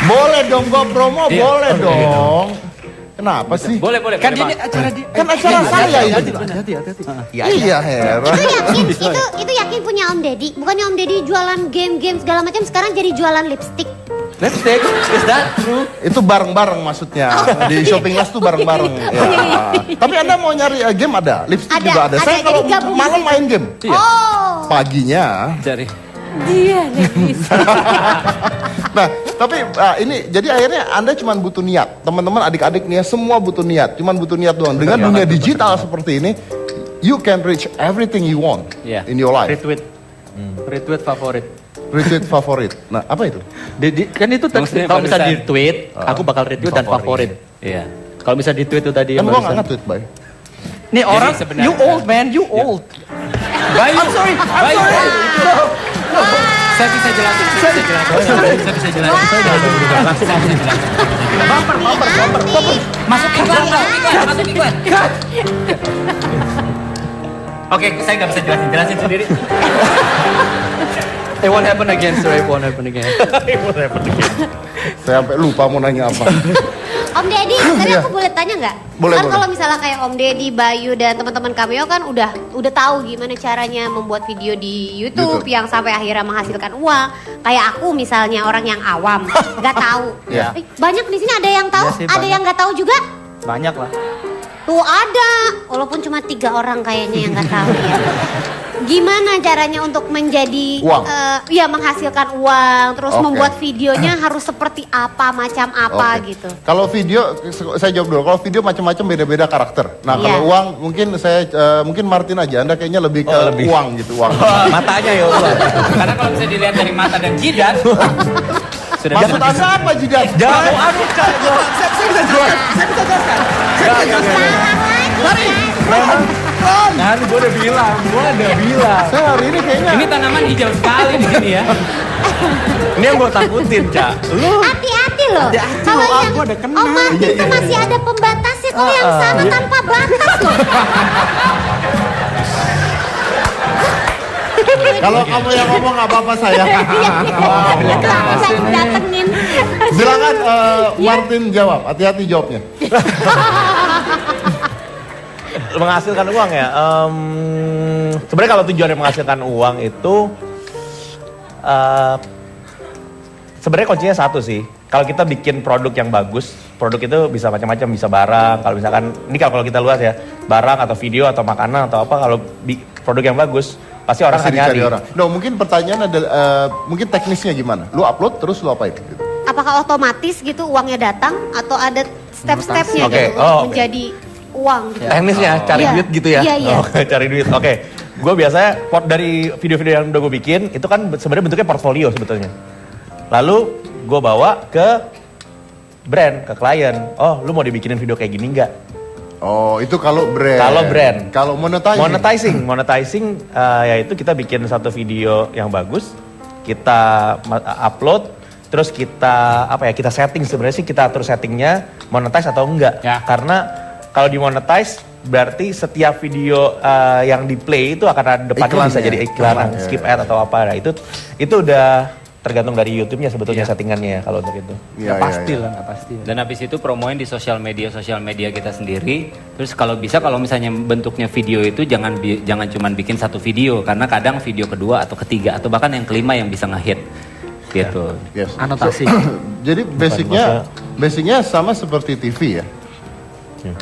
Boleh dong gua promo, Iya. boleh Oke, dong. Kenapa sih? Boleh. Kan Bang. ini acara di Kan acara saya ini. Iya heran. Itu yakin punya Om Deddy. Bukannya Om Deddy jualan game-game segala macam, sekarang jadi jualan lipstick. Lipstick, is that true? Itu bareng-bareng maksudnya. Di shopping list tuh bareng-bareng. Ya. Tapi Anda mau nyari game ada, lipstick Ada, juga ada. Saya jadi kalau gabung malam di situ. main game. Oh. Paginya. Cari. Dia nangis. Nah, tapi ini jadi akhirnya Anda cuma butuh niat. Teman-teman adik-adik nih semua butuh niat. Cuman butuh niat doang. Dengan dunia digital seperti ini, you can reach everything you want in your life. Retweet favorit. Retweet favorit. Nah, apa itu? Kan itu Maksudnya kalau bisa barusan. di tweet, aku bakal retweet dan favorit. Iya. Kalau bisa di tweet itu tadi. Kan gua barusan. nggak nge-tweet, Bay. Nih orang, sebenarnya- you old man, you old. Bayu. I'm sorry. Saya bisa jelasin. Langsung jelasin. Masuk iklan. Oke, saya nggak bisa jelasin sendiri. It won't happen again, sir. It won't happen again. Saya sampai lupa mau nanya apa. Om Deddy, tadi Iya. aku boleh tanya nggak? Boleh, Kan boleh. kalau misalnya kayak Om Deddy, Bayu dan teman-teman Cameo kan udah tahu gimana caranya membuat video di YouTube yang sampai akhirnya menghasilkan uang. Kayak aku misalnya orang yang awam, nggak tahu. Iya. Banyak di sini ada yang tahu, Iya sih, ada banyak. yang nggak tahu juga. Banyak lah. Tuh ada, walaupun cuma 3 orang kayaknya yang nggak tahu ya. Gimana caranya untuk menjadi Uang. ya menghasilkan uang, terus Oke. membuat videonya harus seperti apa, macam apa Oke. gitu. Kalau video, saya jawab dulu. Kalau video macam-macam beda-beda karakter. Nah, Iya. kalau uang mungkin saya mungkin Martin aja. Anda kayaknya lebih ke uang gitu, uang. Matanya ya Allah. Karena kalau bisa dilihat dari mata dan jidat, sudah Maksud Anda apa jidat? Jangan, aduh, Cak. Saya bisa jelaskan. Saya bisa jelaskan. Kan, gue udah bilang. Saya hari ini kayaknya Ini tanaman hijau sekali di sini ya. Ini yang gue takutin, Cak. Lu Hati-hati loh. Kalau yang Om Martin itu masih ada pembatasnya. Kalau yang sana tanpa batas loh. kalau kamu yang ngomong nggak apa-apa saya. Datengin. Silakan Martin jawab. Hati-hati jawabnya. menghasilkan uang ya. Sebenarnya kalau tujuannya menghasilkan uang itu sebenarnya kuncinya satu sih. Kalau kita bikin produk yang bagus, produk itu bisa macam-macam, bisa barang. Kalau misalkan ini kalau kita luas ya, barang atau video atau makanan atau apa, kalau produk yang bagus pasti orang akan nyari. Orang. No, mungkin pertanyaan ada mungkin teknisnya gimana? Lu upload terus lu apain? Gitu. Apakah otomatis gitu uangnya datang atau ada step-stepnya Oke. gitu untuk menjadi uang gitu? Teknisnya cari Iya. duit gitu ya. Iya, iya. Oke, cari duit. Oke. Gue biasanya dari video-video yang udah gue bikin itu kan sebenarnya bentuknya portfolio sebetulnya. Lalu gue bawa ke brand, ke klien. Oh, lu mau dibikinin video kayak gini nggak? Oh, itu kalau brand. Kalau brand. Kalau Monetizing yaitu kita bikin satu video yang bagus, kita upload, terus kita kita setting, sebenarnya sih kita atur settingnya monetize atau enggak. Ya. Karena kalau di monetize berarti setiap video yang di play itu akan ada depannya bisa jadi iklan, skip ad atau apa. Nah, itu udah tergantung dari YouTube-nya sebetulnya settingannya ya kalau untuk itu. Nggak pasti. Dan habis itu promoin di sosial media kita sendiri. Terus kalau bisa, kalau misalnya bentuknya video itu jangan cuma bikin satu video, karena kadang video kedua atau ketiga atau bahkan yang kelima yang bisa ngehit gitu. Yes. Anotasi. Jadi basicnya sama seperti TV ya.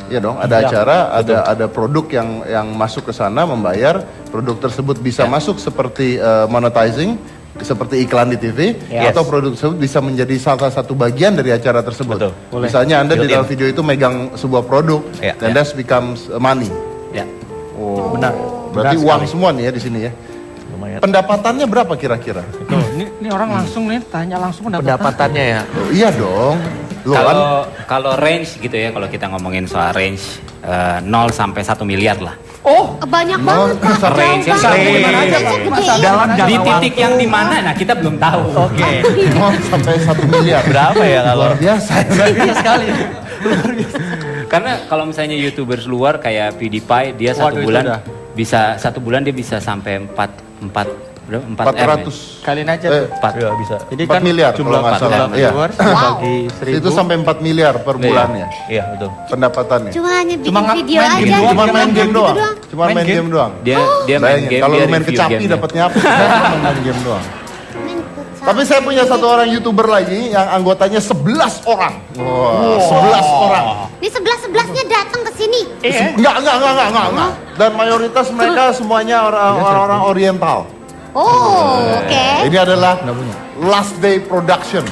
Iya dong, ada acara, ada produk yang masuk ke sana membayar, produk tersebut bisa masuk seperti monetizing, seperti iklan di TV atau produk tersebut bisa menjadi salah satu bagian dari acara tersebut. Misalnya Anda di dalam video itu megang sebuah produk dan that becomes money. Ya. Oh, benar. Berarti Benar uang sekali. semua nih ya di sini ya. Lumayan. Pendapatannya berapa kira-kira? Ini orang langsung nih tanya langsung Pendapatannya ya. Oh, iya dong. Loh, kan? Kalau range gitu ya, kalau kita ngomongin soal range 0 sampai 1 miliar lah. Oh, banyak banget Pak. Range yang Dalam di titik yang di mana, nah kita belum tahu. Oke. 0 sampai 1 miliar. Berapa ya kalau? Luar biasa. Luar biasa sekali. Karena kalau misalnya YouTubers luar kayak PewDiePie, dia satu bulan bisa dia bisa sampai 400 Kalian aja tuh. 4 Ya bisa. Jadi 4 miliar kalau nggak salah. Iya. viewers bagi 1000. Itu sampai 4 miliar per bulannya Iya betul. pendapatannya. Cuma hanya bikin Cuma video main aja. game Cuma main game doang. Gitu Cuma main game doang. Dia main Bayangin, game, kalau dia lu main review kecapi gamenya. dapatnya apa? Main game doang. Tapi saya punya satu orang YouTuber lagi yang anggotanya 11 orang. Wow, 11 orang. Ini 11-11-nya datang ke sini. Enggak. Dan mayoritas mereka semuanya orang-orang Oriental. Oh, oke. Ini adalah Last Day Production.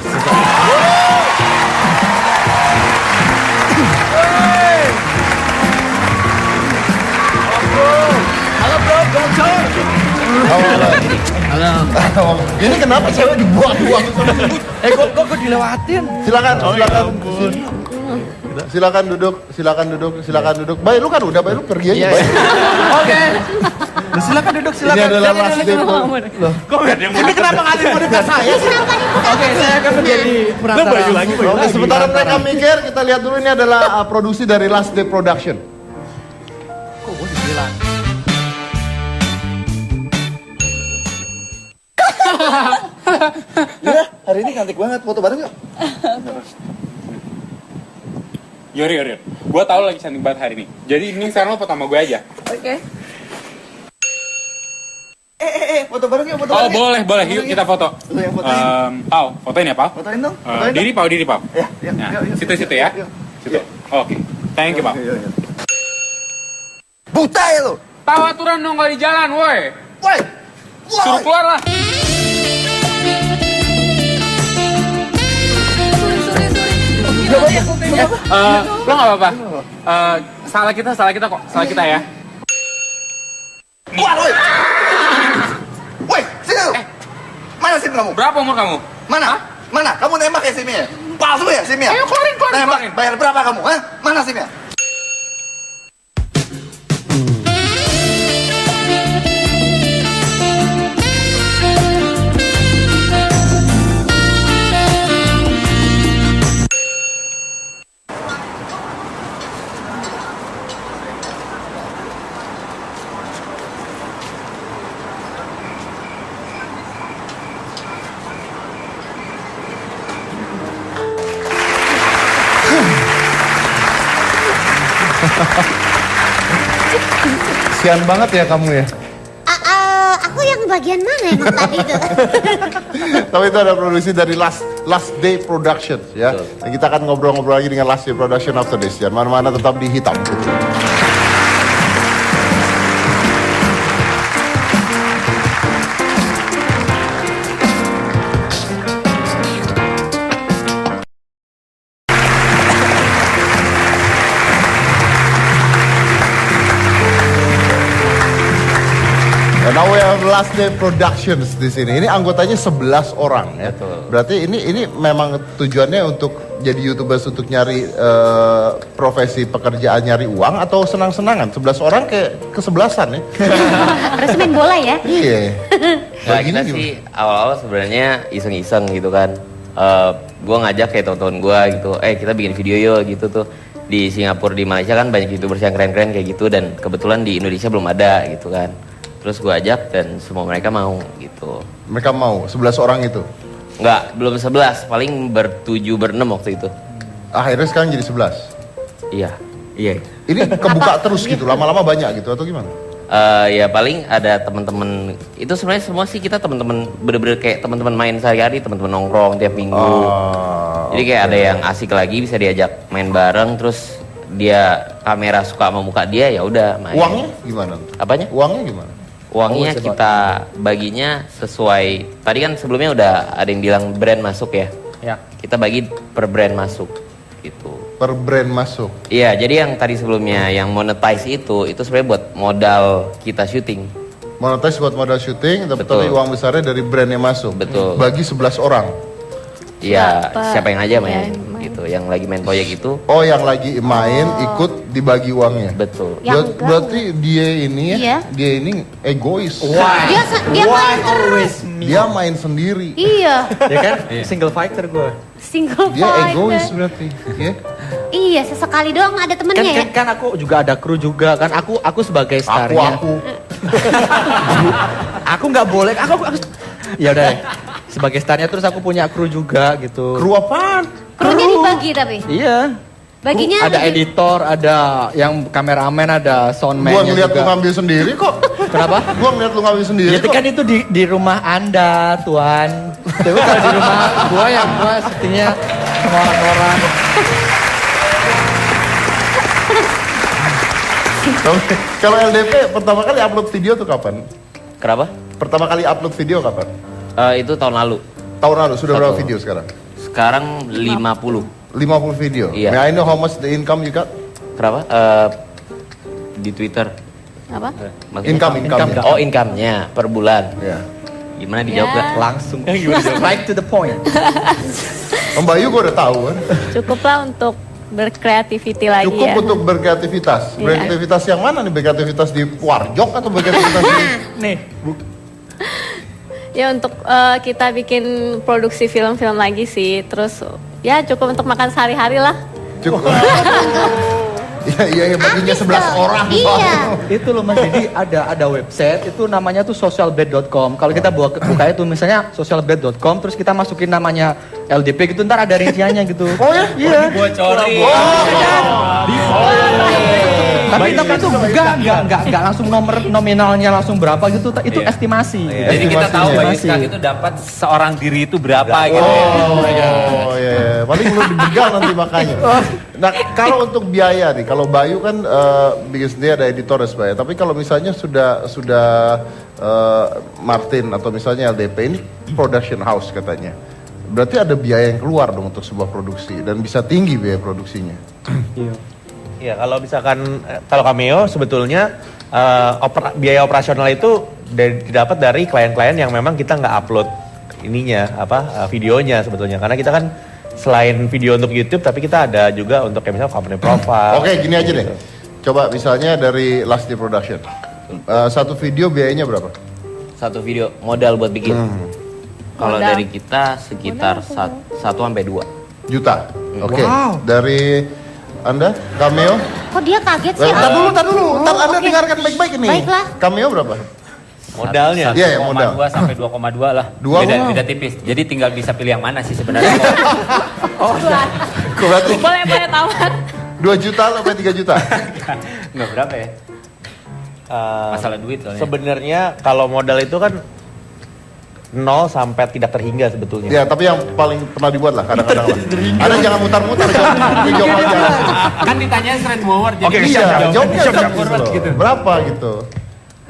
Halo bro, bocor. Halo. Ini kenapa cewek dibuang-buang? Kok dilewatin? Silakan. Silakan duduk. Baik, lu kan udah, baik lu pergi aja. Baik. Oke. Silakan duduk, silakan. Ini adalah last day. Kok gak ada yang mau kenapa ngasih mau dekat saya? Oke, saya akan menjadi perantara. Oke, sementara mereka mikir, kita lihat dulu ini adalah produksi dari Last Day Production. Kok gue dibilang? Ya, hari ini cantik banget, foto bareng yuk. Yori. Gue tau lagi cantik banget hari ini. Jadi ini sekarang lo foto sama gue aja. Oke. Foto bareng yuk, foto Oh bareng. boleh. Yuk kita foto. Lu yang fotoin. Pau, fotoin ya Pau. Fotoin dong. Diri Pau. Ya, Nah, situ ya. Situ. Oke. Thank you Pau. Buta ya lu. Tahu aturan dong kalau di jalan, woi. Woi. Suruh keluar lah. Lo nggak apa-apa. Salah kita kok. Salah kita ya. Wah, woi. Woi, sini lu. Mana SIM kamu? Berapa umur kamu? Mana? Mana? Kamu nembak ya SIM-nya? Palsu ya SIM-nya? Ayo keluarin. Nembak. Bayar berapa kamu? Hah? Mana SIM-nya? Sian banget ya kamu ya. Aku yang bagian mana emang tadi itu? Tapi itu ada produksi dari Last Day Productions ya. Dan kita akan ngobrol-ngobrol lagi dengan Last Day Production after this. Jangan mana-mana, tetap di Hitam Putih. Now we have Last Day Productions di sini. Ini anggotanya 11 orang ya. Berarti ini memang tujuannya untuk jadi YouTubers untuk nyari profesi pekerjaan, nyari uang atau senang-senangan? 11 orang kayak kesebelasan ya. Harus main bola ya? Iya. Nah, kita sih awal-awal sebenarnya iseng-iseng gitu kan. Gue ngajak kayak teman-teman gue gitu, kita bikin video yuk gitu tuh. Di Singapura, di Malaysia kan banyak YouTubers yang keren-keren kayak gitu, dan kebetulan di Indonesia belum ada gitu kan. Terus gue ajak dan semua mereka mau gitu. Mereka mau, 11 orang itu? Enggak, belum 11, paling bertujuh, berenam waktu itu. Akhirnya sekarang jadi 11? Iya. Ini kebuka terus gitu, lama-lama banyak gitu atau gimana? Ya paling ada teman-teman, itu sebenarnya semua sih kita teman-teman bener-bener kayak teman-teman main sehari-hari, teman-teman nongkrong tiap minggu. Jadi kayak ada yang asik lagi bisa diajak main bareng, terus dia kamera suka sama muka dia, ya udah main. Uangnya gimana? Apanya? Uangnya gimana? Uangnya kita baginya sesuai, tadi kan sebelumnya udah ada yang bilang brand masuk ya. Ya. Kita bagi per brand masuk gitu. Per brand masuk. Iya, jadi yang tadi sebelumnya yang monetize itu sebenarnya buat modal kita syuting. Monetize buat modal syuting, tapi Betul. uang besarnya dari brand yang masuk. Betul. Bagi 11 orang. Iya, siapa yang aja main gitu, yang lagi main proyek itu. Oh, yang lagi main ikut dibagi uangnya. Betul. Berarti dia ini ya, dia ini egois. Dia main sendiri. Iya. Ya kan? Single fighter gue. Single Dia fighter. egois berarti. Ya. Iya, sesekali doang ada temennya ya. Kan aku juga ada kru juga kan. Aku sebagai starnya. Aku nggak boleh. Aku ya udah. Sebagai starnya terus aku punya kru juga gitu. Kru apaan? Krunya dibagi tapi. Iya. Baginya ada editor, ada yang kameramen, ada soundman. Gua ngeliat lu ngambil sendiri kok. Kenapa? Gua ngeliat lu ngambil sendiri Ya kok. kan itu di rumah Anda, Tuan. Tapi kalau di rumah gua yang gua sepertinya sama orang-orang. Kalau LDP pertama kali upload video tuh kapan? Kenapa? Pertama kali upload video kapan? Itu tahun lalu. Tahun lalu sudah berapa video sekarang? Sekarang 50. 50 video. Iya. May I know how much the income you got? Kenapa? Di Twitter. Apa? Income-nya. Oh, income-nya per bulan. Iya. Gimana dijawab gak? Langsung. Right to the point. Om Bayu gue udah tahu kan. Cukuplah untuk berkreativiti lagi Cukup ya. untuk berkreativitas. Iya. Berkreativitas yang mana nih? Berkreativitas di warjok atau berkreativitas di... Nih. Ya untuk kita bikin produksi film-film lagi sih. Terus ya cukup untuk makan sehari-hari lah. Cukup. Iya, baginya 11 orang. Iya. Itu loh Mas Didi, ada website itu namanya tuh socialblade.com. Kalau kita buka itu misalnya socialblade.com terus kita masukin namanya LDP gitu, ntar ada rinciannya gitu. Oh ya? Iya. Dibocorin. Tapi itu enggak langsung nominalnya langsung berapa gitu, itu estimasi. Jadi kita tahu Bayu Skak itu dapat seorang diri itu berapa gitu. Oh iya. Paling lu dibegal nanti makanya. Nah, kalau untuk biaya nih, kalau Bayu kan bikin sendiri ada editor dan sebagainya. Tapi kalau misalnya sudah Martin atau misalnya LDP ini production house katanya. Berarti ada biaya yang keluar dong untuk sebuah produksi dan bisa tinggi biaya produksinya. Iya. Ya kalau misalkan kalau Cameo sebetulnya biaya operasional itu didapat dari klien-klien yang memang kita nggak upload videonya sebetulnya, karena kita kan selain video untuk YouTube tapi kita ada juga untuk kayak misalnya company profile. Oke, gini aja deh. Coba misalnya dari Last Day Production. Satu video biayanya berapa? Satu video modal buat bikin. Kalau dari kita sekitar 1-2 juta. Oke. Wow. Dari Anda, Cameo? Kok dia kaget sih? Ntar dulu. Ntar Anda dengarkan baik-baik ini. Baiklah. Cameo berapa? Modalnya? Iya, modal. 1,2 sampai 2,2 lah. Beda tipis. Jadi tinggal bisa pilih yang mana sih sebenarnya. Berarti Boleh tamat. 2 juta sampai 3 juta? Nggak berapa ya? Masalah duit soalnya. Sebenarnya kalau modal itu kan 0 sampai tidak terhingga sebetulnya. Ya, tapi yang paling pernah dibuat lah kadang-kadang lah. Anda jangan mutar-mutar, jawab aja. Kan ditanya straightforward. Oke, iya, jawabnya gitu. Berapa gitu?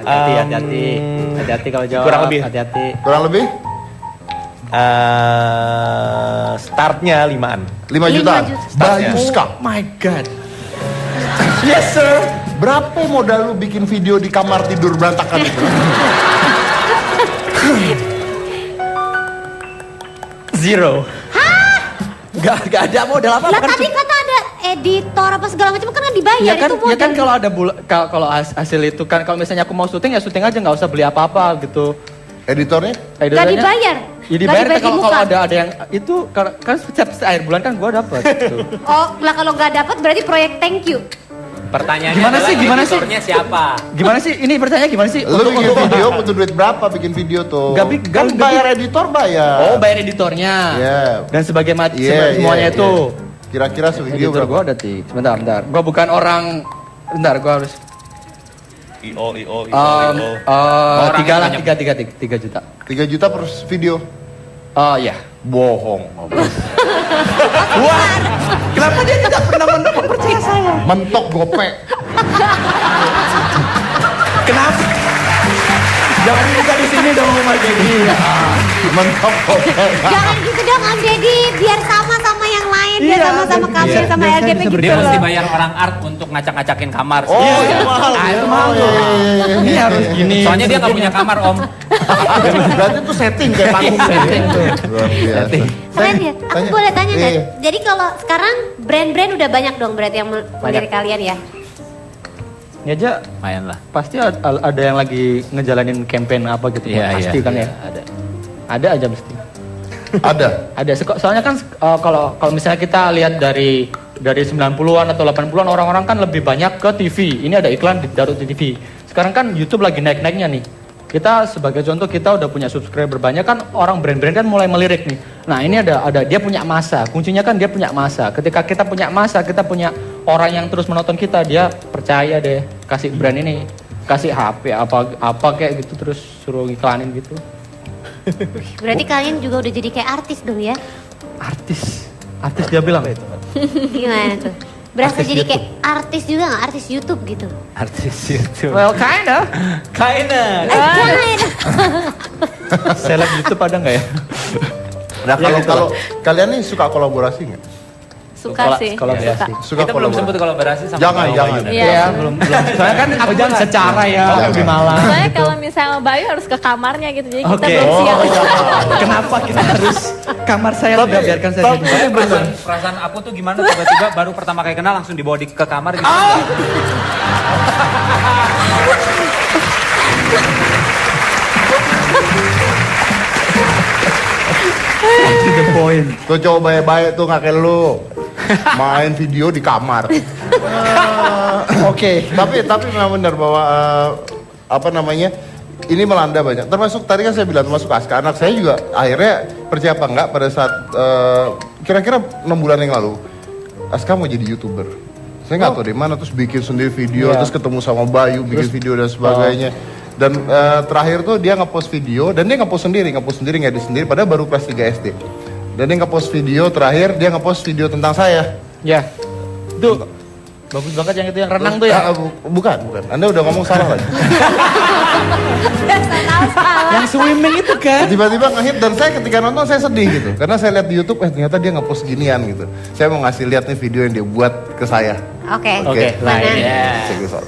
Hati-hati kalau jawab. Kurang lebih. Hati-hati. Kurang lebih? Startnya 5-an. 5 juta. Bayu Skak. My God. Yes sir. Berapa modal lu bikin video di kamar tidur berantakan itu? Zero. Gak ada modal apa-apa. Lah tadi kata ada editor apa segala macam kan dibayar itu modal. Ya kan kalau ada kalau hasil itu kan kalau misalnya aku mau syuting ya syuting aja nggak usah beli apa-apa gitu. Editornya? Gak dibayar. Ya dibayar kalau ada yang itu kan setiap akhir bulan kan gua dapat gitu. Oh, lah kalau nggak dapat berarti proyek thank you. Pertanyaannya Gimana sih? editornya siapa? Gimana sih? Ini pertanyaannya gimana sih? Lu bikin video butuh duit berapa bikin video tuh? Kan bayar editor bayar. Oh, bayar editornya. Iya. Dan semuanya itu. Kira-kira sevideo Editor berapa? gua ada Sebentar. Gua bukan orang. Bentar, gua harus. IO. 3 juta. 3 juta per video? Oh iya. Bohong. Wah, kenapa dia tidak pernah mempercaya saya? Mentok gopek. Kenapa? Jangan dibuka di sini dong Mas Dedi. Mentok. Jangan gitu dong Om Deddy, biar sama yang lain, biar Iya, sama-sama kami, iya. sama LGP gitu Dia mesti loh. bayar orang art untuk ngacak-ngacakin kamar. Oh, Iya, iya. mahal. Ah, itu Oh, mahal. iya, iya, iya. Ini harus gini. Soalnya dia nggak punya kamar om. Berarti itu setting kayak panggung setting tuh. Luar biasa. Keren ya? Aku boleh tanya nggak? Iya. Jadi kalau sekarang brand-brand udah banyak dong berarti yang melirik kalian ya? Ini aja Lumayan lah. pasti ada yang lagi ngejalanin campaign apa gitu. Iya, pasti iya, kan iya, ya. Ada aja mesti. Ada. Soalnya kan kalau misalnya kita lihat dari 90-an atau 80-an orang-orang kan lebih banyak ke TV. Ini ada iklan ditaruh di TV. Sekarang kan YouTube lagi naik-naiknya nih. Kita sebagai contoh kita udah punya subscriber banyak kan orang brand-brand kan mulai melirik nih. Nah ini ada dia punya masa. Kuncinya kan dia punya masa. Ketika kita punya masa, kita punya orang yang terus menonton kita, dia percaya deh kasih brand ini, kasih HP apa kayak gitu terus suruh iklanin gitu. Berarti kalian juga udah jadi kayak artis dong ya? Artis dia bilang itu. Gimana tuh? Berasa Artis jadi YouTube. kayak artis juga nggak? Artis YouTube gitu? Artis YouTube. Well kinda. Seleb YouTube ada nggak ya? Nah Ya, gitu kalau lah. kalian nih suka kolaborasi nggak? Suka sih. Kolaborasi. Suka Kita belum kolaborasi. sebut kolaborasi sama Jangan, Bayu jangan. Bayu. Iya. Belum. Soalnya kan aku secara ya lebih malam. Soalnya kalau misalnya Bayu harus ke kamarnya gitu, jadi kita Oke. belum siap. Kenapa kita harus kamar saya udah biarkan saya tapi- sendiri. Perasaan aku tuh gimana tiba-tiba baru pertama kali kenal langsung dibawa ke kamar gitu. To the point. Tuh cowok baik-baik tuh nggak kayak lu. Main video di kamar. Oke, tapi memang benar bahwa apa namanya? Ini melanda banyak. Termasuk tadi kan saya bilang termasuk Aska. Anak saya juga akhirnya percaya apa enggak pada saat kira-kira 6 bulan yang lalu Aska mau jadi YouTuber. Saya nggak tahu di mana terus bikin sendiri video, terus ketemu sama Bayu bikin video dan sebagainya. Dan terakhir tuh dia ngepost video dan dia ngepost sendiri, ngedit sendiri padahal baru kelas 3 SD. Dan dia ngepost video terakhir, dia ngepost video tentang saya. Ya. Tuh. Bagus banget yang itu yang renang tuh ya. Bukan. Anda udah ngomong salah lagi. Yang swimming itu kan. Tiba-tiba ngehit dan saya ketika nonton saya sedih gitu. Karena saya lihat di YouTube, ternyata dia ngepost ginian gitu. Saya mau ngasih lihat nih video yang dia buat ke saya. Oke. Oke, Mana? Check this out.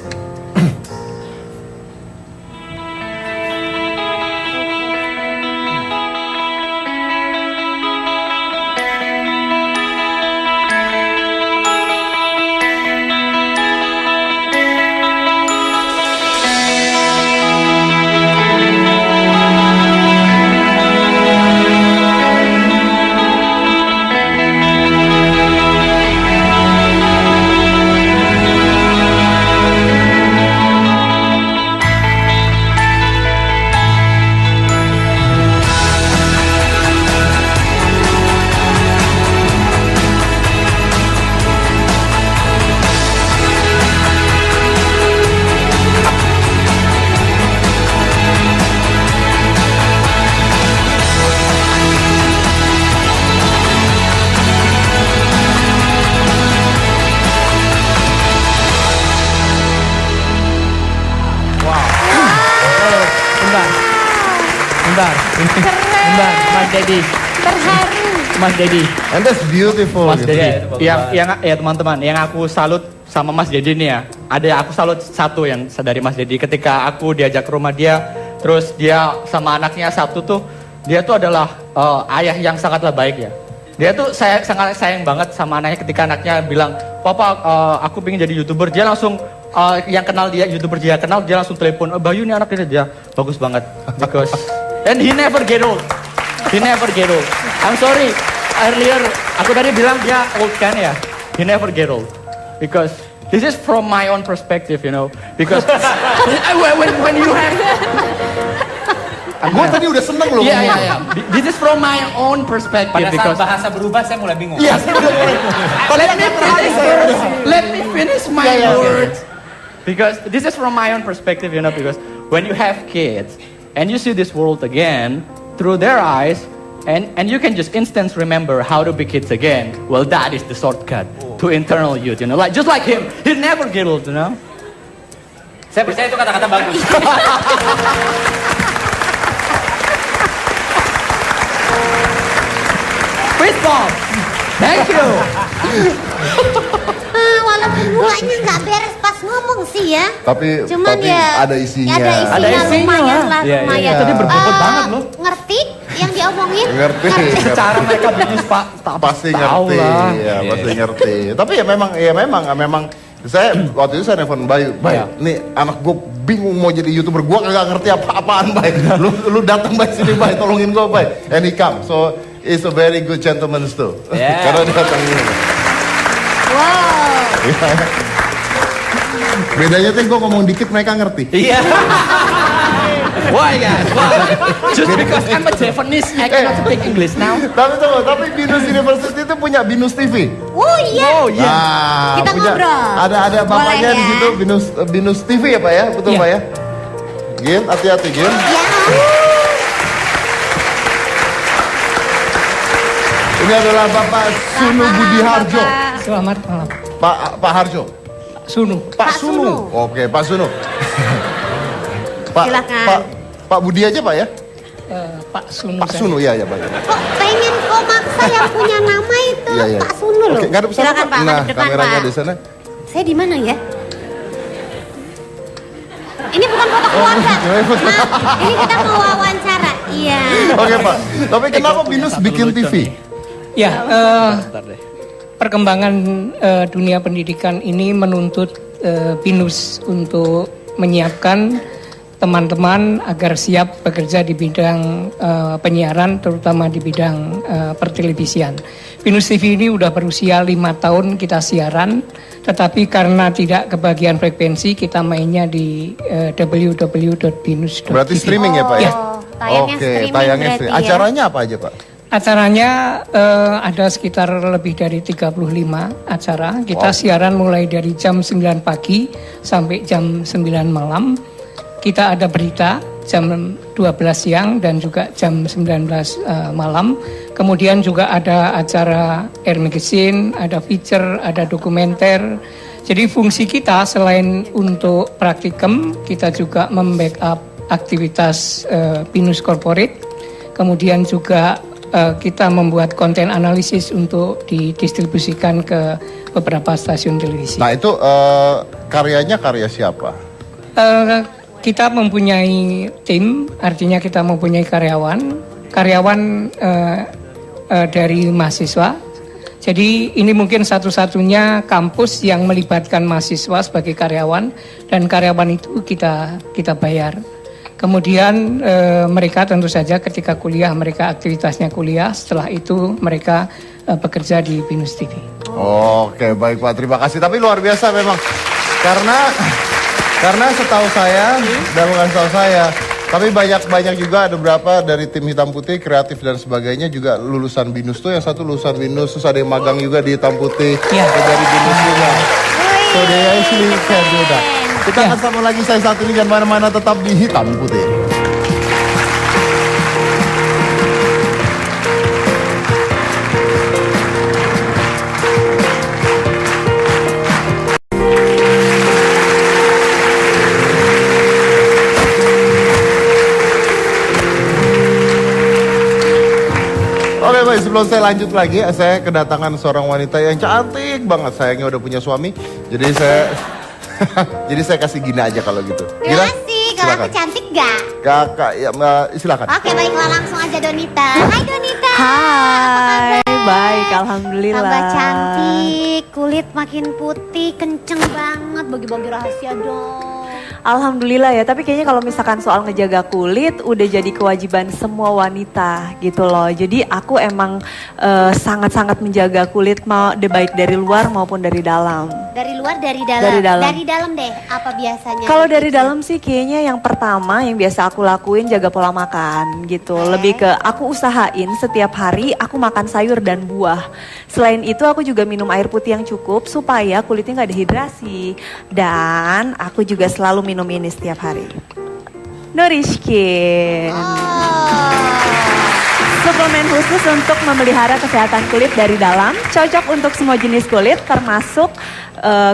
Bentar, Mas Dedi. Terharu. Mas Dedi. And that's beautiful. Mas gitu. Dedi. Yang teman-teman, yang aku salut sama Mas Dedi nih ya. Ada aku salut satu yang dari Mas Dedi. Ketika aku diajak ke rumah dia, terus dia sama anaknya satu tuh, dia tuh adalah ayah yang sangatlah baik ya. Dia tuh sangat sayang banget sama anaknya ketika anaknya bilang, Papa aku pengen jadi YouTuber. Dia langsung yang kenal dia, YouTuber dia kenal, dia langsung telepon, Bayu nih anaknya dia bagus banget. Because and he never get old. He never get old. I'm sorry, earlier aku tadi bilang dia old kan ya. He never get old. Because this is from my own perspective, you know. Because when you have Gue tadi udah seneng loh. Iya, iya, iya. This is from my own perspective. Pada saat because bahasa berubah saya mulai bingung. Yes. Let me finish my words. Because this is from my own perspective, you know, because when you have kids and you see this world again through their eyes and you can just instant remember how to be kids again. Well, that is the shortcut to internal youth, you know. Like just like him, he never get old, you know. Saya percaya itu kata-kata bagus. Fist bump. Thank you. Walaupun mukanya nggak beres pas ngomong sih ya. Tapi ada isinya. Ada isinya lumayan lah, Iya, lumayan. tadi berbobot banget loh. Ngerti yang diomongin? Ngerti. Cara mereka bisnis Pak. Pasti ngerti, ya, pasti ngerti. Tapi ya memang saya waktu itu saya nelfon Bayu, nih anak gue bingung mau jadi YouTuber, gue kagak ngerti apa-apaan, Bay. Lu datang Bay sini, Bay, tolongin gue, Bay. And he come, so it's a very good gentleman too. Karena dia datang ini. Wow. Bedanya tuh gue ngomong dikit mereka ngerti. Iya. Why guys? Just because I'm a Japanese, I cannot speak English now. Tapi Binus University itu punya Binus TV. Oh iya. Nah, kita punya, ngobrol. ada bapaknya Boleh, di ya? situ Binus TV ya Pak ya, betul Pak ya? Gin, hati-hati Gin. Ini adalah Bapak Sunu Budi Harjo. Selamat malam. Pak Harjo. Sunu. Pak Sunu. Oke, Pak Sunu. Silakan. Pak Budi aja Pak ya? Pak Sunu. Pak Sunu ya Pak. Kok pengen kok maksa yang punya nama itu Pak Sunu loh. Oke, ngadep sana Silakan Pak, Nah, ngadep depan kameranya Pak. di sana. Saya di mana ya? Ini bukan foto keluarga. Nah, ini kita mau wawancara. Iya. Oke Pak, tapi kenapa Binus bikin TV? Ya, perkembangan dunia pendidikan ini menuntut Binus untuk menyiapkan teman-teman agar siap bekerja di bidang penyiaran, terutama di bidang pertelevisian. Binus TV ini udah berusia 5 tahun kita siaran, tetapi karena tidak kebagian frekuensi, kita mainnya di www.binus.tv. Berarti streaming ya Pak ya? Tayangnya streaming tayangnya berarti streaming. ya. Acaranya apa aja Pak? Acaranya ada sekitar lebih dari 35 acara. Kita siaran mulai dari jam 9 pagi sampai jam 9 malam. Kita ada berita jam 12 siang dan juga jam 19 malam. Kemudian juga ada acara Air Magazine, ada feature, ada dokumenter. Jadi fungsi kita selain untuk praktikum, kita juga membackup aktivitas Binus Corporate. Kemudian juga kita membuat konten analisis untuk didistribusikan ke beberapa stasiun televisi. Nah itu karyanya karya siapa? Kita mempunyai tim, artinya kita mempunyai karyawan dari mahasiswa. Jadi ini mungkin satu-satunya kampus yang melibatkan mahasiswa sebagai karyawan, dan karyawan itu kita bayar. Kemudian mereka tentu saja ketika kuliah mereka aktivitasnya kuliah, setelah itu mereka bekerja di Binus TV. Oke baik Pak, terima kasih. Tapi luar biasa memang karena setahu saya dan bukan setahu saya, tapi banyak juga ada beberapa dari tim Hitam Putih kreatif dan sebagainya juga lulusan Binus tuh, yang satu lulusan Binus, terus ada yang magang juga di Hitam Putih dari Binus juga. So they actually can do that. Kita akan sama lagi saya saat ini, jangan mana-mana, tetap di Hitam Putih. Oke baik, sebelum saya lanjut lagi, saya kedatangan seorang wanita yang cantik banget. Sayangnya udah punya suami, jadi saya kasih Gina aja kalau gitu. Terima kasih, kalau aku cantik gak? Kakak, ya silakan. Oke baiklah, langsung aja Donita. Hai Donita. Hai, baik, alhamdulillah. Tambah cantik, kulit makin putih, kenceng banget. Bagi-bagi rahasia dong. Alhamdulillah ya, tapi kayaknya kalau misalkan soal ngejaga kulit udah jadi kewajiban semua wanita gitu loh. Jadi aku emang sangat-sangat menjaga kulit, mau baik dari luar maupun dari dalam. Dari luar, dari dalam? Dari dalam. Dari dalam deh, apa biasanya? Kalau dari dalam sih kayaknya yang pertama yang biasa aku lakuin jaga pola makan gitu. Lebih ke aku usahain setiap hari aku makan sayur dan buah. Selain itu aku juga minum air putih yang cukup supaya kulitnya gak dehidrasi. Dan aku juga selalu minum ini setiap hari. Nourish Skin. Suplemen khusus untuk memelihara kesehatan kulit dari dalam, cocok untuk semua jenis kulit termasuk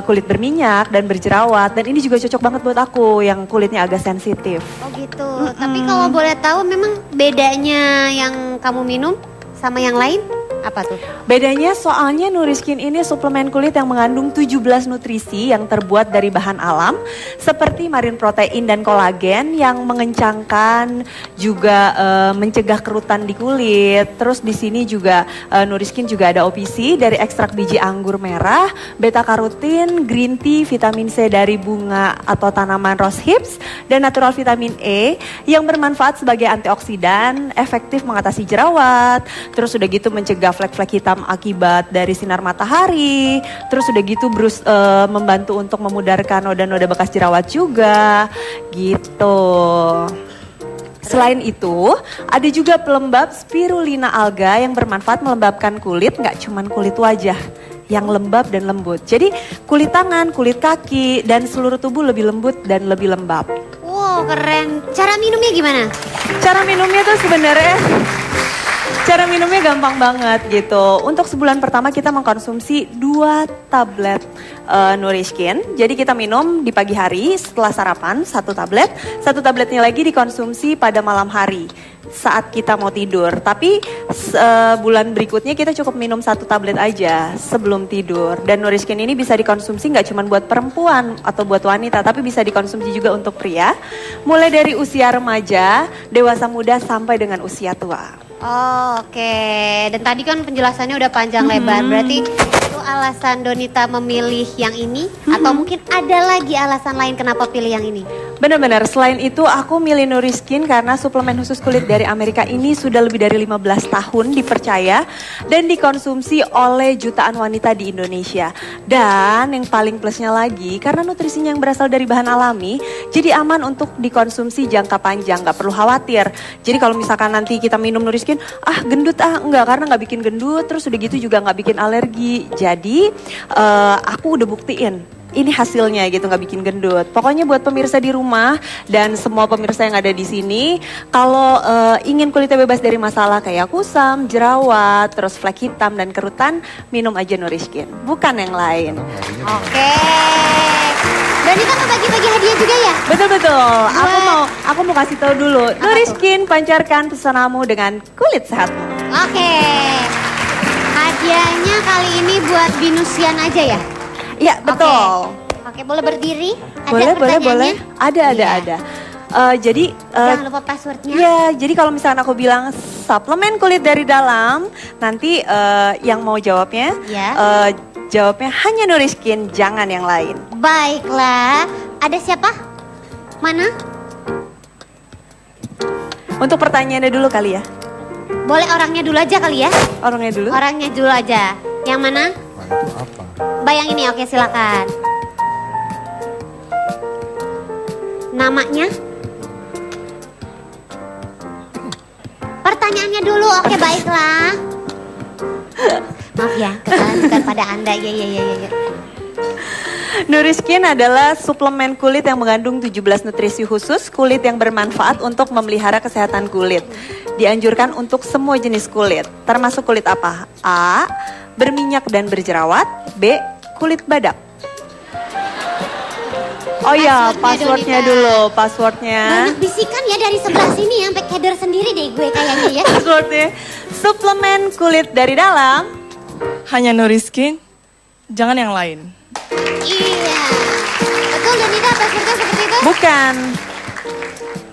kulit berminyak dan berjerawat, dan ini juga cocok banget buat aku yang kulitnya agak sensitif. Oh gitu. Tapi kalau boleh tahu memang bedanya yang kamu minum sama yang lain? Apa tuh? Bedanya soalnya Nuriskin ini suplemen kulit yang mengandung 17 nutrisi yang terbuat dari bahan alam seperti marine protein dan kolagen yang mengencangkan juga mencegah kerutan di kulit. Terus di sini juga Nuriskin juga ada OPC dari ekstrak biji anggur merah, beta karotin, green tea, vitamin C dari bunga atau tanaman rose hips dan natural vitamin E yang bermanfaat sebagai antioksidan, efektif mengatasi jerawat. Terus udah gitu mencegah flek-flek hitam akibat dari sinar matahari. Terus udah gitu membantu untuk memudarkan noda-noda bekas jerawat juga gitu. Selain itu, ada juga pelembab spirulina alga yang bermanfaat melembabkan kulit, nggak cuman kulit wajah yang lembab dan lembut. Jadi kulit tangan, kulit kaki, dan seluruh tubuh lebih lembut dan lebih lembab. Wow, keren. Cara minumnya gimana? Cara minumnya tuh sebenarnya cara minumnya gampang banget gitu. Untuk sebulan pertama kita mengkonsumsi 2 tablet Nuriskin. Jadi kita minum di pagi hari setelah sarapan 1 tablet. 1 tabletnya lagi dikonsumsi pada malam hari saat kita mau tidur. Tapi bulan berikutnya kita cukup minum 1 tablet aja sebelum tidur. Dan Nuriskin ini bisa dikonsumsi nggak cuma buat perempuan atau buat wanita, tapi bisa dikonsumsi juga untuk pria. Mulai dari usia remaja, dewasa muda sampai dengan usia tua. Oh, oke. Dan tadi kan penjelasannya udah panjang lebar. Berarti itu alasan Donita memilih yang ini? Atau mungkin ada lagi alasan lain kenapa pilih yang ini? Benar-benar, selain itu aku milih Nuriskin karena suplemen khusus kulit dari Amerika ini sudah lebih dari 15 tahun dipercaya dan dikonsumsi oleh jutaan wanita di Indonesia. Dan yang paling plusnya lagi, karena nutrisinya yang berasal dari bahan alami, jadi aman untuk dikonsumsi jangka panjang, gak perlu khawatir. Jadi kalau misalkan nanti kita minum Nuriskin, gendut enggak, karena gak bikin gendut, terus udah gitu juga gak bikin alergi. Jadi aku udah buktiin ini hasilnya gitu, nggak bikin gendut. Pokoknya buat pemirsa di rumah dan semua pemirsa yang ada di sini, kalau ingin kulitnya bebas dari masalah kayak kusam, jerawat, terus flek hitam dan kerutan, minum aja Nuriskin, bukan yang lain. Oke. Donita mau bagi-bagi hadiah juga ya? Betul-betul. Aku mau kasih tahu dulu. Nuriskin, pancarkan pesonamu dengan kulit sehatmu. Oke. Hadiahnya kali ini buat Binusian aja ya? Iya, betul. Oke, boleh berdiri? Boleh. Ada. Jadi jangan lupa passwordnya. Iya, jadi kalau misalkan aku bilang suplemen kulit dari dalam, nanti yang mau jawabnya, jawabnya hanya Nuriskin, jangan yang lain. Baiklah, ada siapa? Mana? Untuk pertanyaannya dulu kali ya. Boleh orangnya dulu aja kali ya? Orangnya dulu? Orangnya dulu aja. Yang mana? Itu apa? Bayang ini, oke silakan. Namanya? Pertanyaannya dulu, oke baiklah. Maaf ya, kesalahan pada Anda. Ya. Nuriskin adalah suplemen kulit yang mengandung 17 nutrisi khusus kulit yang bermanfaat untuk memelihara kesehatan kulit. Dianjurkan untuk semua jenis kulit, termasuk kulit apa? A. Berminyak dan berjerawat. B. Kulit badak. Oh ya, passwordnya dulu, passwordnya. Banyak bisikan ya dari sebelah sini ya, sampai keder sendiri deh gue kayaknya ya. Passwordnya, suplemen kulit dari dalam. Hanya Nuriskin, jangan yang lain. Iya, betul Donita, passwordnya seperti itu?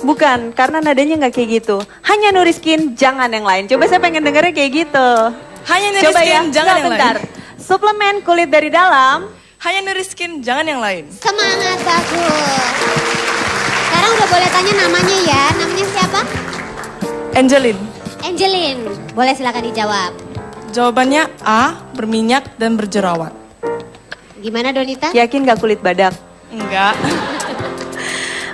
Bukan, karena nadanya nggak kayak gitu. Hanya Nuriskin, jangan yang lain. Coba saya pengen dengarnya kayak gitu. Hanya Nuriskin, coba ya, jangan yang bentar. lain. Suplemen kulit dari dalam. Hanya Nuriskin, jangan yang lain. Semangat, bagus. Sekarang udah boleh tanya namanya ya. Namanya siapa? Angelin. Boleh silakan dijawab. Jawabannya A. Berminyak dan berjerawat. Gimana Donita? Yakin gak kulit badak? Enggak.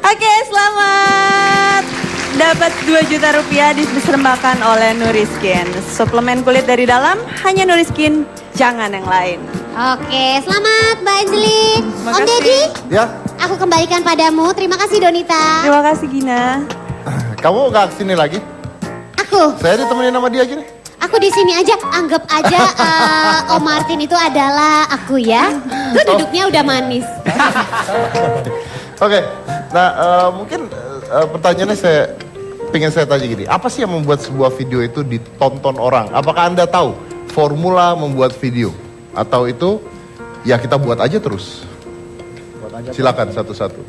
Oke, selamat. Dapat 2 juta rupiah dipersembahkan oleh Nuriskin. Suplemen kulit dari dalam, hanya Nuriskin, jangan yang lain. Oke, selamat Mbak Angelin. Om Deddy, Ya, aku kembalikan padamu. Terima kasih Donita. Terima kasih Gina. kamu gak kesini lagi? Aku. Saya ditemenin sama dia gini. Aku di sini aja, anggap aja Om Martin itu adalah aku ya. Tuh duduknya udah manis. Oke, nah mungkin pertanyaannya pengen saya tanya gini. Apa sih yang membuat sebuah video itu ditonton orang? Apakah Anda tahu formula membuat video? Atau itu ya kita buat aja terus? Silakan satu-satu.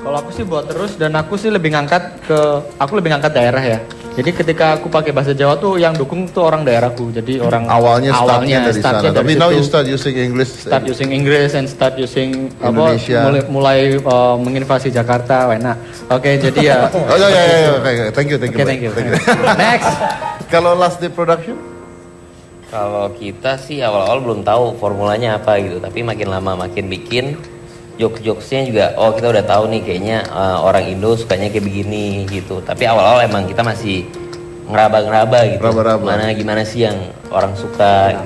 Kalau aku sih buat terus dan aku lebih ngangkat daerah ya. Jadi ketika aku pakai bahasa Jawa tuh yang dukung tuh orang daerahku. Jadi orang awalnya startnya dari sana. Tapi now you start using English. Start using English and start using Indonesia. mulai menginvasi Jakarta, enak. Oke, jadi ya. Oh ya. Thank you. Thank you. Next. Kalau Last Day Production? Kalau kita sih awal-awal belum tahu formulanya apa gitu, tapi makin lama makin bikin jokes-jokesnya juga, kita udah tahu nih kayaknya orang Indo sukanya kayak begini gitu. Tapi awal-awal emang kita masih ngeraba-ngeraba gitu. Gimana sih yang orang suka.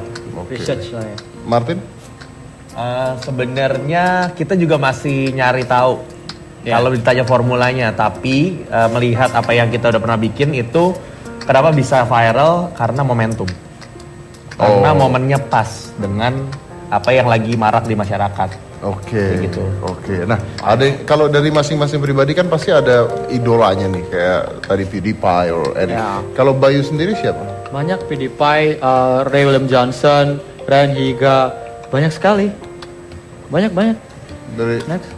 Research lah ya. Martin? Sebenarnya kita juga masih nyari tahu kalau ditanya formulanya, tapi melihat apa yang kita udah pernah bikin itu kenapa bisa viral karena momentum. Karena momennya pas dengan apa yang lagi marak di masyarakat. Oke. Nah, kalau dari masing-masing pribadi kan pasti ada idolanya nih, kayak tadi PewDiePie or Eric. Kalau Bayu sendiri siapa? Banyak, PewDiePie, Ray William Johnson, Ryan Higa, banyak sekali. Banyak. Dari next.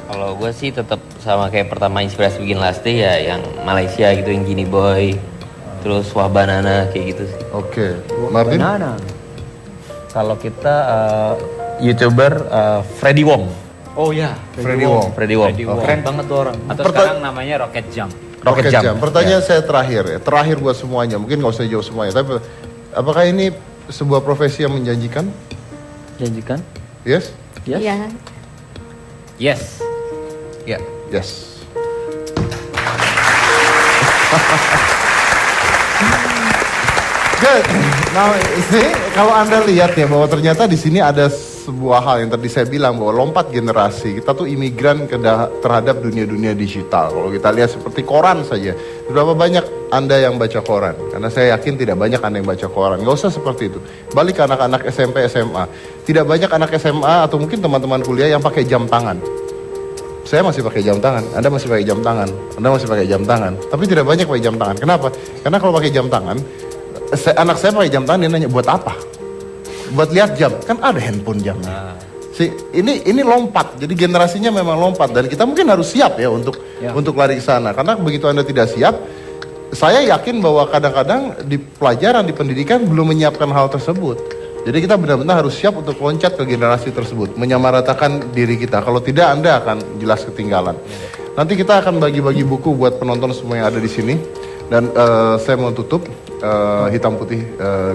Kalau gue sih tetap sama kayak pertama inspirasi bikin Last Day ya, yang Malaysia gitu, yang Gini Boy, terus Wah Banana kayak gitu sih. Oke. Martin? Banana. Kalau kita YouTuber Freddy Wong. Oh ya, Freddy Wong. Keren banget tuh orang. Atau sekarang namanya Rocket Jump. Rocket Jump. Pertanyaan saya terakhir buat semuanya. Mungkin nggak usah jauh semuanya. Tapi apakah ini sebuah profesi yang menjanjikan? Menjanjikan? Yes. Iya. Yes. Ya. Yes. Good. Now, kalau Anda lihat ya bahwa ternyata di sini ada sebuah hal yang tadi saya bilang bahwa lompat generasi. Kita tuh imigran terhadap dunia-dunia digital. Kalau kita lihat seperti koran saja. Berapa banyak Anda yang baca koran? Karena saya yakin tidak banyak Anda yang baca koran. Gak usah seperti itu. Balik ke anak-anak SMP, SMA. Tidak banyak anak SMA atau mungkin teman-teman kuliah yang pakai jam tangan. Saya masih pakai jam tangan, Anda masih pakai jam tangan, Anda masih pakai jam tangan. Tapi tidak banyak pakai jam tangan. Kenapa? Karena kalau pakai jam tangan, anak saya pakai jam tangan, dia nanya buat apa? Buat lihat jam, kan ada handphone jamnya. Ini lompat, jadi generasinya memang lompat dan kita mungkin harus siap ya untuk lari ke sana. Karena begitu Anda tidak siap, saya yakin bahwa kadang-kadang di pelajaran, di pendidikan belum menyiapkan hal tersebut. Jadi kita benar-benar harus siap untuk loncat ke generasi tersebut, menyamaratakan diri kita. Kalau tidak, Anda akan jelas ketinggalan. Nanti kita akan bagi-bagi buku buat penonton semua yang ada di sini. Dan saya mau tutup hitam putih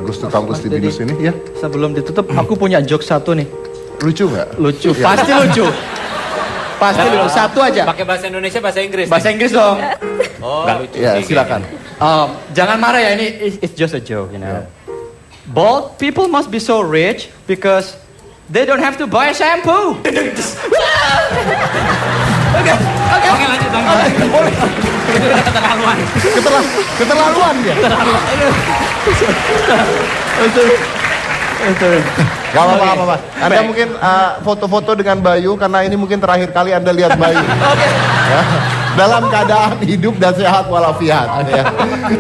Ghost to Campus di Binus ini ya. Sebelum ditutup, aku punya joke satu nih. Lucu nggak? Lucu, pasti lucu. Pasti lucu. Satu aja. Pakai bahasa Indonesia, bahasa Inggris. Bahasa Inggris dong. Nggak lucu. Ya, silakan. Jangan marah ya, ini it's just a joke, you know. Bald people must be so rich because they don't have to buy shampoo. Oke, lanjut. Keterlaluan dia. Gak apa-apa. Anda mungkin foto-foto dengan Bayu karena ini mungkin terakhir kali Anda lihat Bayu. Ya. Dalam keadaan hidup dan sehat walafiat. Ya.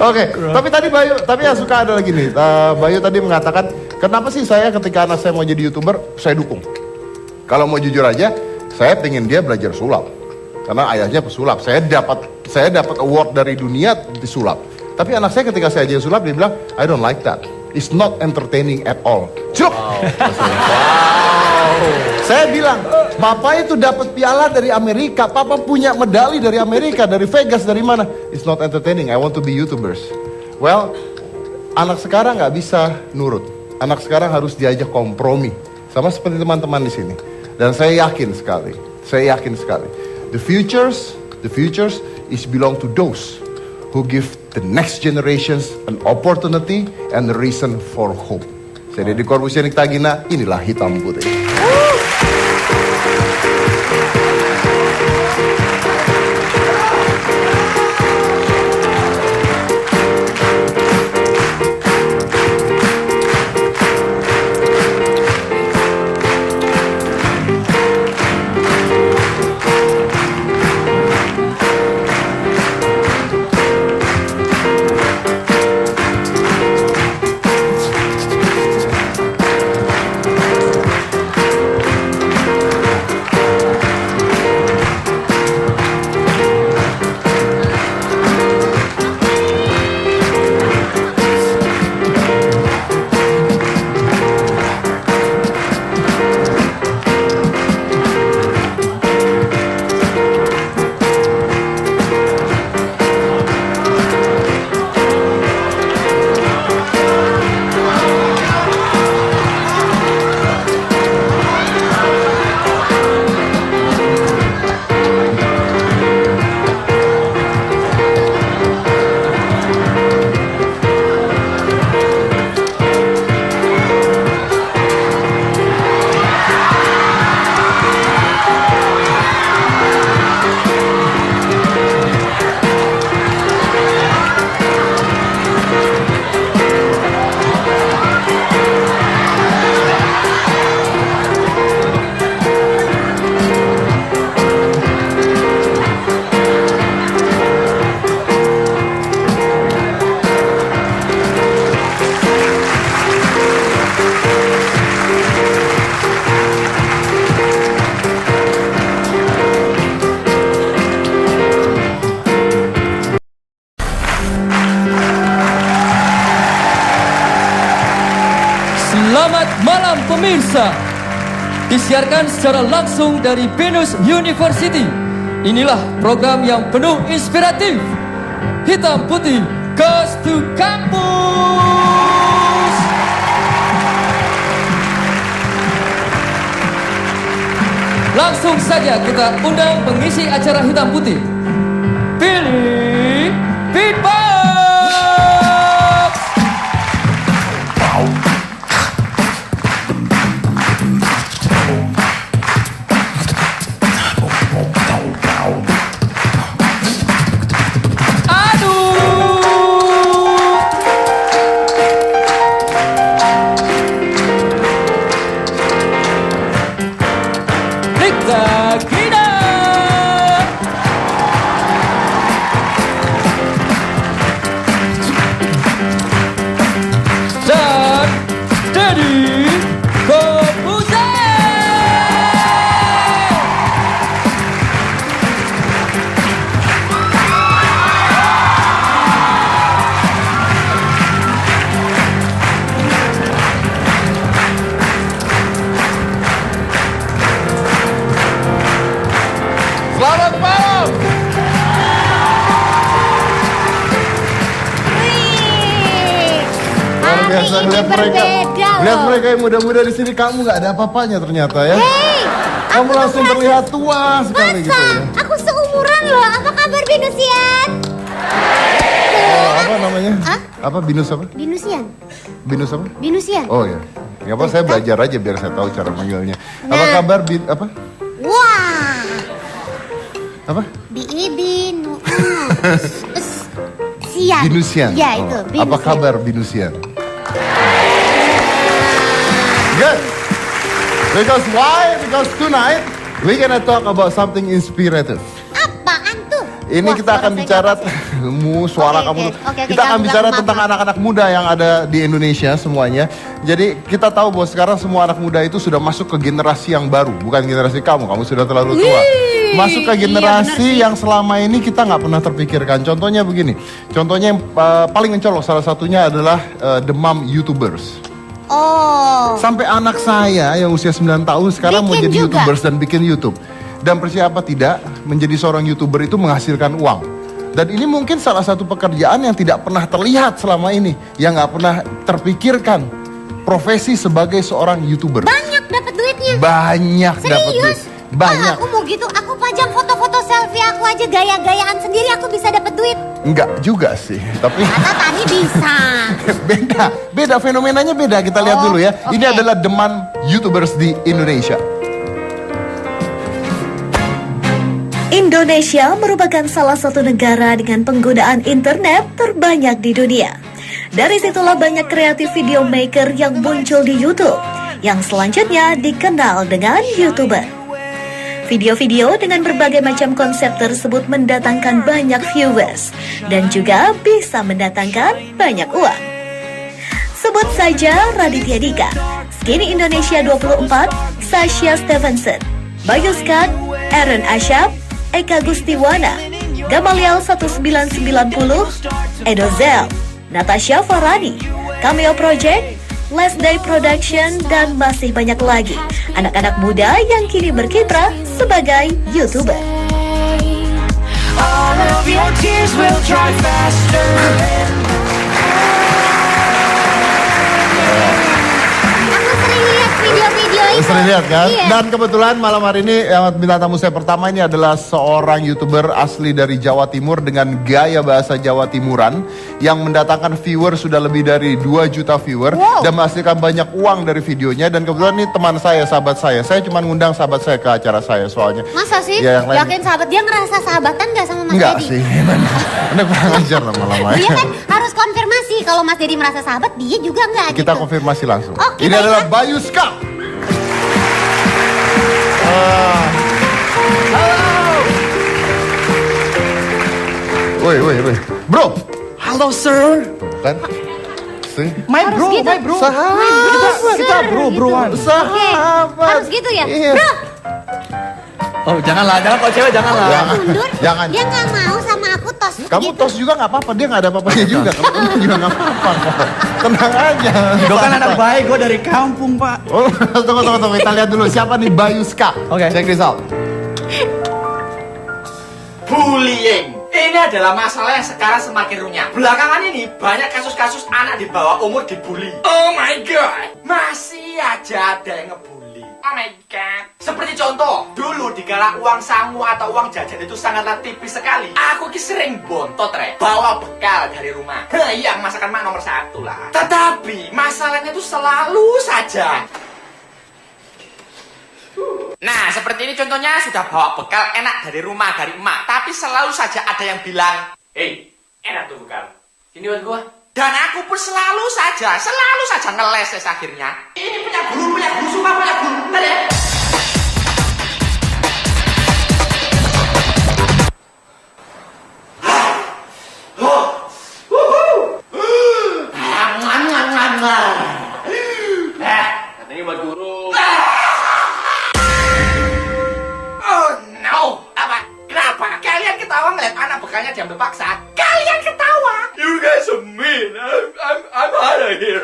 Oke. Tapi tadi Bayu, yang suka ada lagi nih. Bayu tadi mengatakan, kenapa sih saya ketika anak saya mau jadi YouTuber, saya dukung. Kalau mau jujur aja, saya pengen dia belajar sulap. Karena ayahnya pesulap. Saya dapat award dari dunia di sulap. Tapi anak saya ketika saya jadi sulap, dia bilang, I don't like that. It's not entertaining at all. Cup. Saya bilang, Papa itu dapat piala dari Amerika, Papa punya medali dari Amerika, dari Vegas, dari mana? It's not entertaining, I want to be YouTubers. Well, anak sekarang nggak bisa nurut. Anak sekarang harus diajak kompromi. Sama seperti teman-teman di sini. Dan saya yakin sekali, the futures is belong to those who give the next generations an opportunity and a reason for hope. Saya Deddy Corbusier Tagina, inilah Hitam Putih. Selamat malam pemirsa. Disiarkan secara langsung dari Venus University. Inilah program yang penuh inspiratif. Hitam Putih Goes to Campus. Langsung saja kita undang pengisi acara Hitam Putih. Pilih Beatbox. Selamat malam. Luar biasa lihat mereka. Lihat mereka yang muda-muda di sini, kamu nggak ada apa-apanya ternyata ya. Hey, kamu langsung terlihat tua sekali gitu ya. Aku seumuran loh. Apa kabar Binusian? Oh, apa namanya? Apa Binus apa? Binusian. Binus apa? Binusian. Oh ya. Nggak apa, saya belajar aja biar saya tahu cara manggilnya. Apa Nah. kabar apa? Wah. Apa? Binu. Sian. Binusian. Ya Oh, itu. apa kabar Binusian? Good. Because why? Because tonight we gonna talk about something inspirative. Apaan tuh? Ini Wah, kita akan bicara suara Oke, kamu. oke, Kita akan jangan bicara maaf, tentang anak-anak muda yang ada di Indonesia semuanya. Jadi kita tahu bahwa sekarang semua anak muda itu sudah masuk ke generasi yang baru, bukan generasi kamu sudah terlalu tua. Masuk ke generasi yang selama ini kita nggak pernah terpikirkan. Contohnya begini, contohnya yang paling mencolok salah satunya adalah the mom YouTubers. Oh. Sampai anak saya yang usia 9 tahun sekarang mau jadi juga. YouTubers dan bikin YouTube. Dan persiapa tidak, menjadi seorang YouTuber itu menghasilkan uang. Dan ini mungkin salah satu pekerjaan yang tidak pernah terlihat selama ini, yang nggak pernah terpikirkan. Profesi sebagai seorang YouTuber. Banyak dapat duitnya. Banyak dapat duit. Serius? Banyak. Aku mau gitu, aku pajang foto-foto selfie aku aja gaya-gayaan sendiri aku bisa dapat duit. Enggak juga sih, tapi Kata tadi bisa. beda fenomenanya beda. Kita lihat dulu ya. Ini adalah demand YouTubers di Indonesia. Indonesia merupakan salah satu negara dengan penggunaan internet terbanyak di dunia. Dari situlah banyak kreatif video maker yang muncul di YouTube, yang selanjutnya dikenal dengan YouTuber. Video-video dengan berbagai macam konsep tersebut mendatangkan banyak viewers dan juga bisa mendatangkan banyak uang. Sebut saja Raditya Dika, Skinny Indonesia 24, Sasha Stevenson, Bayu Scott, Aaron Ashab, Eka Gustiwana, Gamaliel 1990, Edo Zel, Natasha Farani, Cameo Project, Last Day Production, dan masih banyak lagi anak-anak muda yang kini berkiprah sebagai YouTuber. All of your tears will dry faster. Video-video itu. Sering lihat kan? Iya. Dan kebetulan malam hari ini bintang tamu saya pertama ini adalah seorang YouTuber asli dari Jawa Timur dengan gaya bahasa Jawa Timuran yang mendatangkan viewer sudah lebih dari 2 juta viewer dan menghasilkan banyak uang dari videonya. Dan kebetulan ini teman saya, sahabat saya. Saya cuma ngundang sahabat saya ke acara saya soalnya. Masa sih? Ya, yang lain- Yakin sahabat dia ngerasa sahabatan gak sama Mas Enggak Dedi? sih. Anda kurang ajar lama-lama Dia ya. kan harus konfirmasi kalau Mas Dedi merasa sahabat, dia juga enggak Kita gitu. konfirmasi langsung. Oke, Ini adalah Bayu Scott. Woi, bro. Halo sir. Kan? Sih. My Harus bro, gitu. my bro. Sahabat. Kita bro-broan. Oke, harus gitu ya? Iya. Bro, Oh janganlah, jangan kok cewek janganlah. Jangan. mundur. Jangan. Dia nggak mau sama aku tos Kamu gitu. tos juga nggak apa-apa, dia nggak ada apa-apanya juga. Kamu juga nggak apa-apa. Tenang aja. Gue kan anak baik, gue dari kampung, Pak. Oh, tunggu. Kita lihat dulu siapa nih Bayu Ska. Oke. Check this out. Bullying. Ini adalah masalah yang sekarang semakin runyam. Belakangan ini banyak kasus-kasus anak di bawah umur dibully. Oh my god. Masih aja ada yang ngebully. Oh my god. Seperti contoh, dulu dikala uang sangu atau uang jajan itu sangatlah tipis sekali. Aku sering bontot bawa bekal dari rumah. Yang masakan mak nomor 1 lah. Tetapi masalahnya itu selalu saja. Nah, seperti ini contohnya sudah bawa bekal enak dari rumah, dari emak. Tapi selalu saja ada yang bilang, "Hei, enak tuh bekal. Ini buat gua." Dan aku pun selalu saja ngeles akhirnya. Ini punya guru, sumpah punya guru. Bentar ya. Katanya buat guru. Kenapa? Kalian ketawa ngeliat anak bekalnya diambil paksa? Kalian ketawa? You guys are mean. I'm out of here.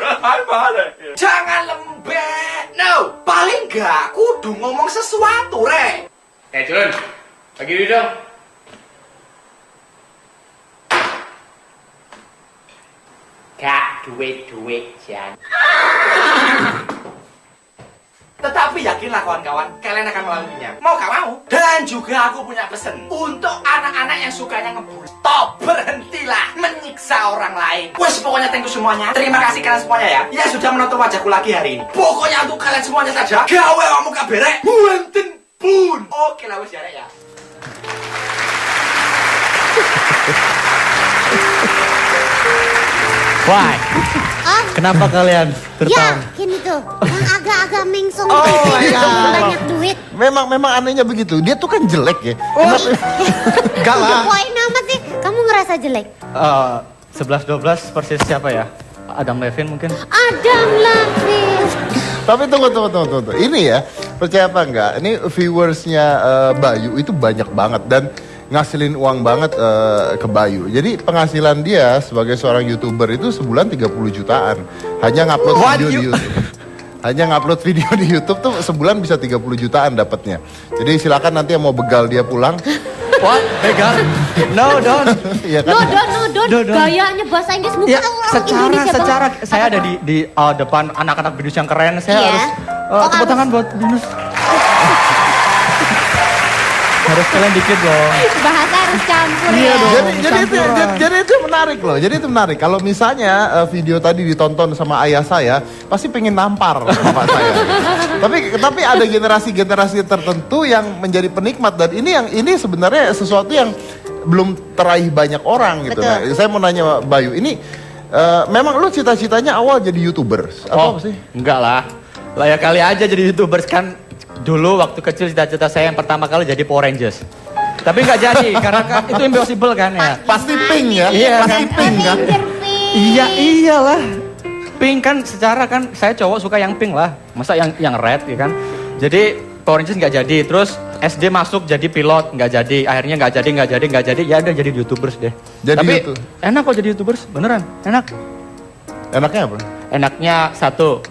Jangan lembek. No, paling gak kudu ngomong sesuatu, Re. Jun, bagi duit dong. Gak duit, Jan. Tetapi yakinlah kawan-kawan, kalian akan melaluinya. Mau gak mau? Dan juga aku punya pesan untuk anak-anak yang sukanya ngebully. Stop, berhentilah menyiksa orang lain. Wes, pokoknya thank you semuanya. Terima kasih kalian semuanya ya. Ya sudah menonton wajahku lagi hari ini. Pokoknya untuk kalian semuanya saja. Gawe kamu kaberek. Buenten pun. Oke lah wes ya. Why? Kenapa kalian tertawa? Yakin itu, yang agak-agak mengsong Oh itu my God. banyak duit. Memang anehnya begitu. Dia tuh kan jelek ya. Enggak lah. Poin amat sih, kamu ngerasa jelek? 11-12 persis siapa ya? Adam Levine mungkin? Adam Levine. Tapi tunggu. Ini ya, percaya apa enggak? Ini viewersnya Bayu itu banyak banget dan ngasilin uang banget ke Bayu. Jadi penghasilan dia sebagai seorang YouTuber itu sebulan 30 jutaan. Hanya ngupload video di YouTube. Hanya ngupload video di YouTube tuh sebulan bisa 30 jutaan dapatnya. Jadi silakan nanti yang mau begal dia pulang. What? Begal? No, don't. Iya kan? Don't. Gayanya bahasa Inggris bukan Ya, Indonesia secara banget. saya ada di depan anak-anak Binus yang keren. Saya Iya. harus tepuk tangan buat Binus. Harus kalian dikit dong. Bahasa harus campur Iya ya. dong. Jadi itu menarik loh. Jadi itu menarik. Kalau misalnya video tadi ditonton sama ayah saya, pasti pengen nampar bapak saya. Tapi ada generasi tertentu yang menjadi penikmat dan ini sebenarnya sesuatu yang belum teraih banyak orang gitu. Nah, saya mau nanya Bayu, ini memang lu cita-citanya awal jadi YouTubers atau apa sih? Enggak lah. Layak kali aja jadi YouTubers kan. Dulu waktu kecil cita-cita saya yang pertama kali jadi Power Rangers. Tapi nggak jadi karena kan itu impossible kan ya. Pasti pink ya? Iya, Pasti pink kan? Iya iyalah. Pink kan secara kan saya cowok suka yang pink lah. Masa yang red ya kan. Jadi Power Rangers nggak jadi. Terus SD masuk jadi pilot nggak jadi. Akhirnya nggak jadi. Ya udah jadi YouTubers deh. Tapi YouTube. enak kok jadi YouTubers beneran. Enak. Enaknya apa? Enaknya satu.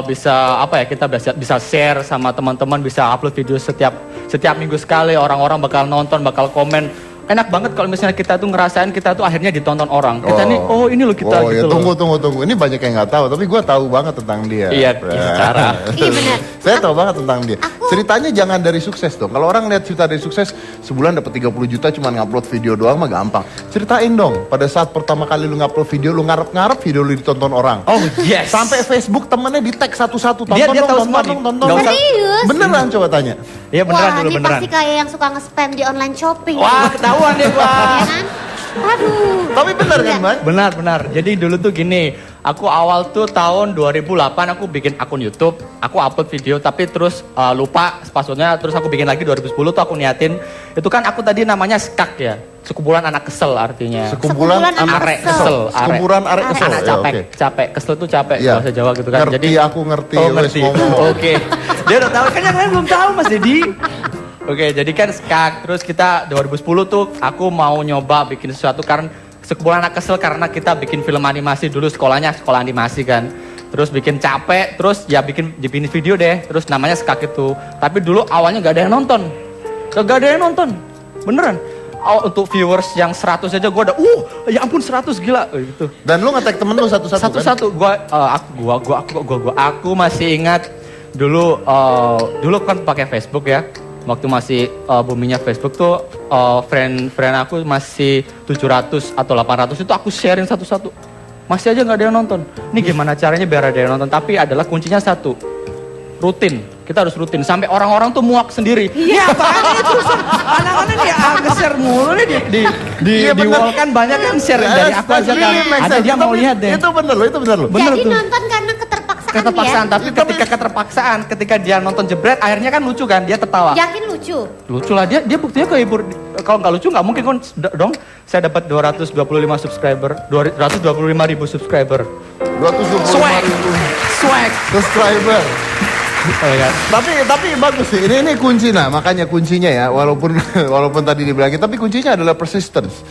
Bisa apa ya, kita bisa share sama teman-teman, bisa upload video setiap minggu sekali, orang-orang bakal nonton, bakal komen. Enak banget kalau misalnya kita tuh ngerasain kita tuh akhirnya ditonton orang. Kita nih, ini loh kita gitu ya, loh. tunggu. Ini banyak yang nggak tahu, tapi gue tahu banget tentang dia. Iya, secara. Iya benar. Saya tahu banget tentang dia. Ceritanya jangan dari sukses dong. Kalau orang lihat cerita dari sukses, sebulan dapat 30 juta cuma ngupload video doang mah gampang. Ceritain dong, pada saat pertama kali lu ngupload video, lu ngarep-ngarep video lu ditonton orang. Oh yes. Sampai Facebook temennya di tag satu-satu, tonton Dia tahu dong, semua tonton. Serius? Beneran coba tanya. Iya beneran Wah, dulu ini beneran. pasti kayak yang suka nge-spam di online shopping. Wah, ketahuan deh gua. Ya kan? Aduh. Tapi bener kan, Bang? Benar. Jadi dulu tuh gini, aku awal tuh tahun 2008 aku bikin akun YouTube, aku upload video tapi terus lupa passwordnya, terus aku bikin lagi 2010 tuh aku niatin. Itu kan aku tadi namanya skak ya, sekumpulan anak kesel artinya. Sekumpulan anak arek kesel. Sekumpulan arek kesel. Anak Ya, capek, oke. capek, kesel tuh capek Iya. bahasa Jawa gitu kan. Ngerti, Jadi aku ngerti. Oh, Wes, ngerti. ngomong. Oke. Dia udah tahu kan, yang lain belum tahu Mas Dedi. Oke, jadi kan skak, terus kita 2010 tuh aku mau nyoba bikin sesuatu karena sekumpulan anak kesel karena kita bikin film animasi dulu sekolahnya sekolah animasi kan. Terus bikin capek, terus ya bikin video deh, terus namanya Skak itu. Tapi dulu awalnya gak ada yang nonton. Gak ada yang nonton, beneran. Untuk viewers yang 100 aja gue udah, ya ampun 100 gila gitu. Dan lu nge-tag temen lu satu-satu kan? Satu-satu, aku masih ingat dulu kan pakai Facebook ya. Waktu masih boomingnya Facebook tuh friend aku masih 700 atau 800 itu aku sharing satu-satu. Masih aja nggak ada yang nonton. Ini gimana caranya biar ada yang nonton? Tapi adalah kuncinya satu, rutin. Kita harus rutin sampai orang-orang tuh muak sendiri. Iya, apaan itu? Anak-anak nih nge-share mulu nih di wall kan banyak yang share dari aku aja kan. Ada dia mau lihat deh. Itu bener loh. Jadi nonton karena keterpaksaan tapi ketika keterpaksaan, ketika dia nonton jebret, akhirnya kan lucu kan, dia tertawa. Yakin lucu? Lucu lah, dia buktinya kehibur. Kalau nggak lucu nggak mungkin kan dong. Saya dapat 225 subscriber, 225.000 subscriber. 225.000 subscriber. Oh, ya. Tapi bagus sih. Ini kunci, nah makanya kuncinya ya, walaupun tadi dibilangin, tapi kuncinya adalah persistence.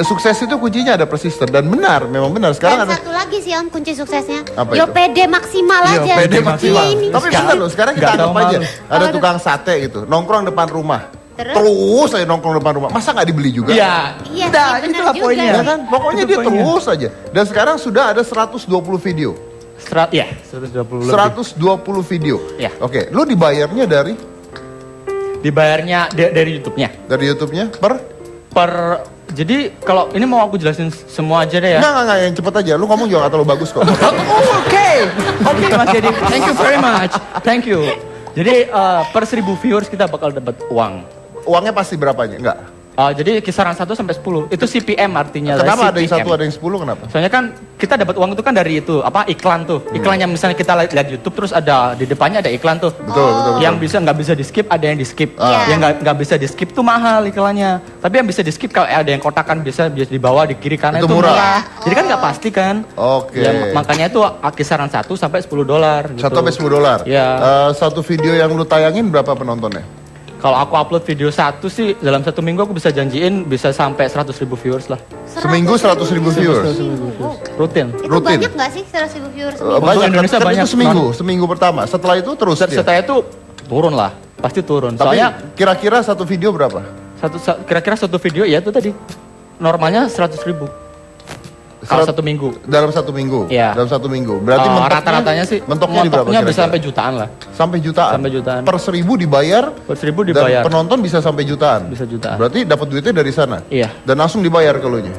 Sukses itu kuncinya ada persisten dan memang benar. Sekarang dan ada satu lagi sih Om kunci suksesnya. Apa Yo itu? pede maksimal aja. Pede maksimal. Ini. Tapi benar loh, sekarang kita anggap aja ada tukang sate gitu, nongkrong depan rumah. Terus saya nongkrong depan rumah. Masa nggak dibeli juga? Iya. Iya, itulah poinnya. Ya kan? Pokoknya dia terus aja. Dan sekarang sudah ada 120 video. 120 video. Ya. Oke, lu dibayarnya dari YouTube-nya. Dari YouTube-nya jadi kalau ini mau aku jelasin semua aja deh ya. Enggak, yang cepet aja. Lu ngomong juga atau lu bagus kok. Oke Mas Dedi, thank you very much. Thank you. Jadi per 1000 viewers kita bakal dapat uang. Uangnya pasti berapanya? Enggak. Jadi kisaran 1 sampai 10. Itu CPM artinya. Kenapa ada yang CPM. 1 ada yang 10 kenapa? Soalnya kan kita dapat uang itu kan dari itu iklan tuh. Iklan yang misalnya kita lihat YouTube terus ada di depannya ada iklan tuh. Betul. Yang nggak bisa di skip ada yang di skip. Yang nggak bisa di skip tuh mahal iklannya. Tapi yang bisa di skip kalau ada yang kotakan bisa di bawah di kiri kanan itu murah. Jadi kan nggak pasti kan. Oke. Ya, makanya itu kisaran 1 sampai $10 gitu. 1 sampai $10. Iya. Satu video yang lu tayangin berapa penontonnya? Kalau aku upload video satu sih dalam 1 minggu aku bisa janjiin bisa sampai 100.000 viewers lah. Seminggu 100.000 viewers. Rutin. Itu banyak nggak sih 100.000 viewers? Banyak. Indonesia banyak. Itu seminggu pertama. Setelah itu terus. Setelah itu turun lah, pasti turun. Tapi soalnya kira-kira satu video berapa? Kira-kira satu video ya itu tadi normalnya 100.000. Kalau 1 minggu. Dalam 1 minggu. Iya. Dalam 1 minggu. Berarti rata-ratanya sih mentoknya di berapa? Bisa sampai jutaan lah. Sampai jutaan. Per 1000 dibayar. Per 1000 dibayar. Dan penonton bisa sampai jutaan. Bisa jutaan. Berarti dapat duitnya dari sana. Iya. Dan langsung dibayar kalau nya.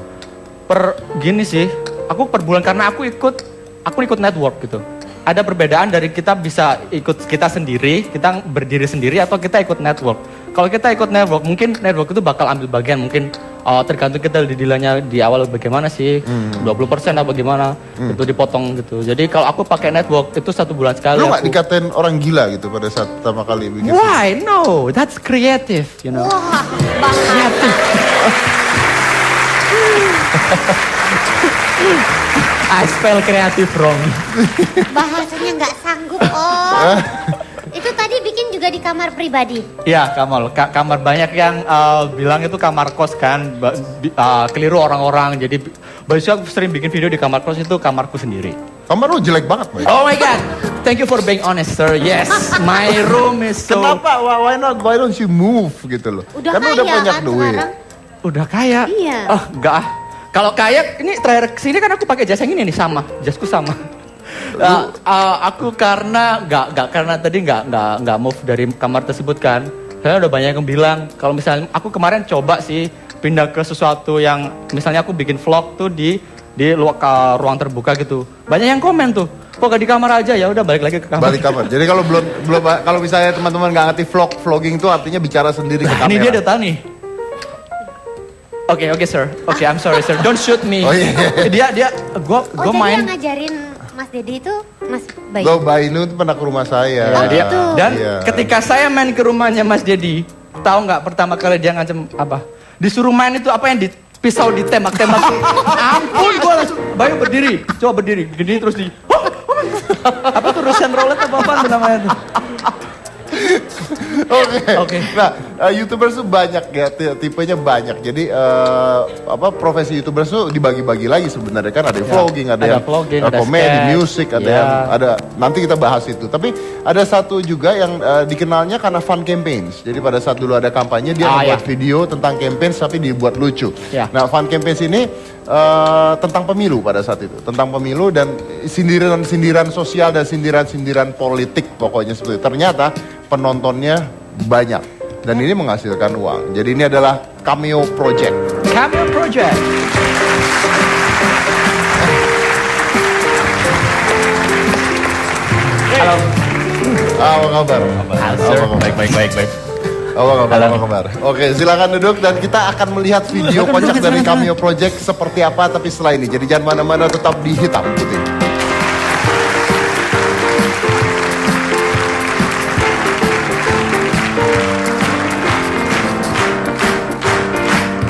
Gini sih, aku per bulan karena aku ikut network gitu. Ada perbedaan dari kita bisa ikut kita sendiri, kita berdiri sendiri atau kita ikut network. Kalau kita ikut network, mungkin network itu bakal ambil bagian, mungkin tergantung kita dealnya di awal bagaimana sih, 20% apa gimana, itu dipotong gitu. Jadi kalau aku pakai network itu 1 bulan sekali. Lu nggak dikatain orang gila gitu pada saat pertama kali bikin? Why? No, that's creative, you know. Wah, creative. I spell creative wrong. Bahasanya nggak sanggup Om. Itu tadi bikin juga di kamar pribadi. Iya, kamar banyak yang bilang itu kamar kos kan, keliru orang-orang. Jadi biasanya aku sering bikin video di kamar kos itu kamarku sendiri. Kamar lu jelek banget, Boy. Oh my god, thank you for being honest, sir. Yes, my room is so. Kenapa? Why don't you move gitu loh? Udah kan kaya udah banyak kan duit. sekarang? Udah kaya? Iya. Oh enggak ah. Kalau kaya, ini terakhir kesini kan aku pakai jas yang ini nih sama, jasku sama. Aku karena nggak move dari kamar tersebut kan. Saya udah banyak yang bilang kalau misalnya aku kemarin coba sih pindah ke sesuatu yang misalnya aku bikin vlog tuh di ruang terbuka gitu. Banyak yang komen tuh. Kok gak di kamar aja, ya udah balik lagi ke kamar. Balik kamar. Jadi kalau kalau misalnya teman-teman nggak ngerti vlogging itu artinya bicara sendiri ke kamera. Ini dia udah tahu nih. Oke, sir. Oke, I'm sorry, sir. Don't shoot me. Oh iya. Gua main. Jadi yang ngajarin Mas Dedi itu Mas Bayu. Lo Bayu itu pernah ke rumah saya. Ya, dan ketika saya main ke rumahnya Mas Dedi, tahu nggak pertama kali dia ngancam apa? Disuruh main itu apa yang pisau ditembak-tembak. Ampun, gua langsung Bayu berdiri, coba berdiri, gini terus apa tuh Russian roulette apa namanya tuh? Oke. Nah, YouTubers tuh banyak ya, tipenya banyak. Jadi profesi YouTubers tuh dibagi-bagi lagi sebenarnya kan, ada yang vlogging, ada yang vlogging, ada komedi, sketch. musik, ada yang nanti kita bahas itu. Tapi ada satu juga yang dikenalnya karena fun campaigns. Jadi pada saat dulu ada kampanye dia membuat video tentang campaigns tapi dibuat lucu. Nah, fun campaigns ini tentang pemilu pada saat itu, tentang pemilu dan sindiran-sindiran sosial dan sindiran-sindiran politik pokoknya seperti itu. Ternyata penontonnya banyak dan ini menghasilkan uang. Jadi ini adalah Cameo Project. Cameo Project. Halo. Apa kabar? Baik. Apa kabar? Oke, silakan duduk dan kita akan melihat video kocak dari Cameo Project seperti apa tapi setelah ini. Jadi jangan mana-mana, tetap di Hitam Putih.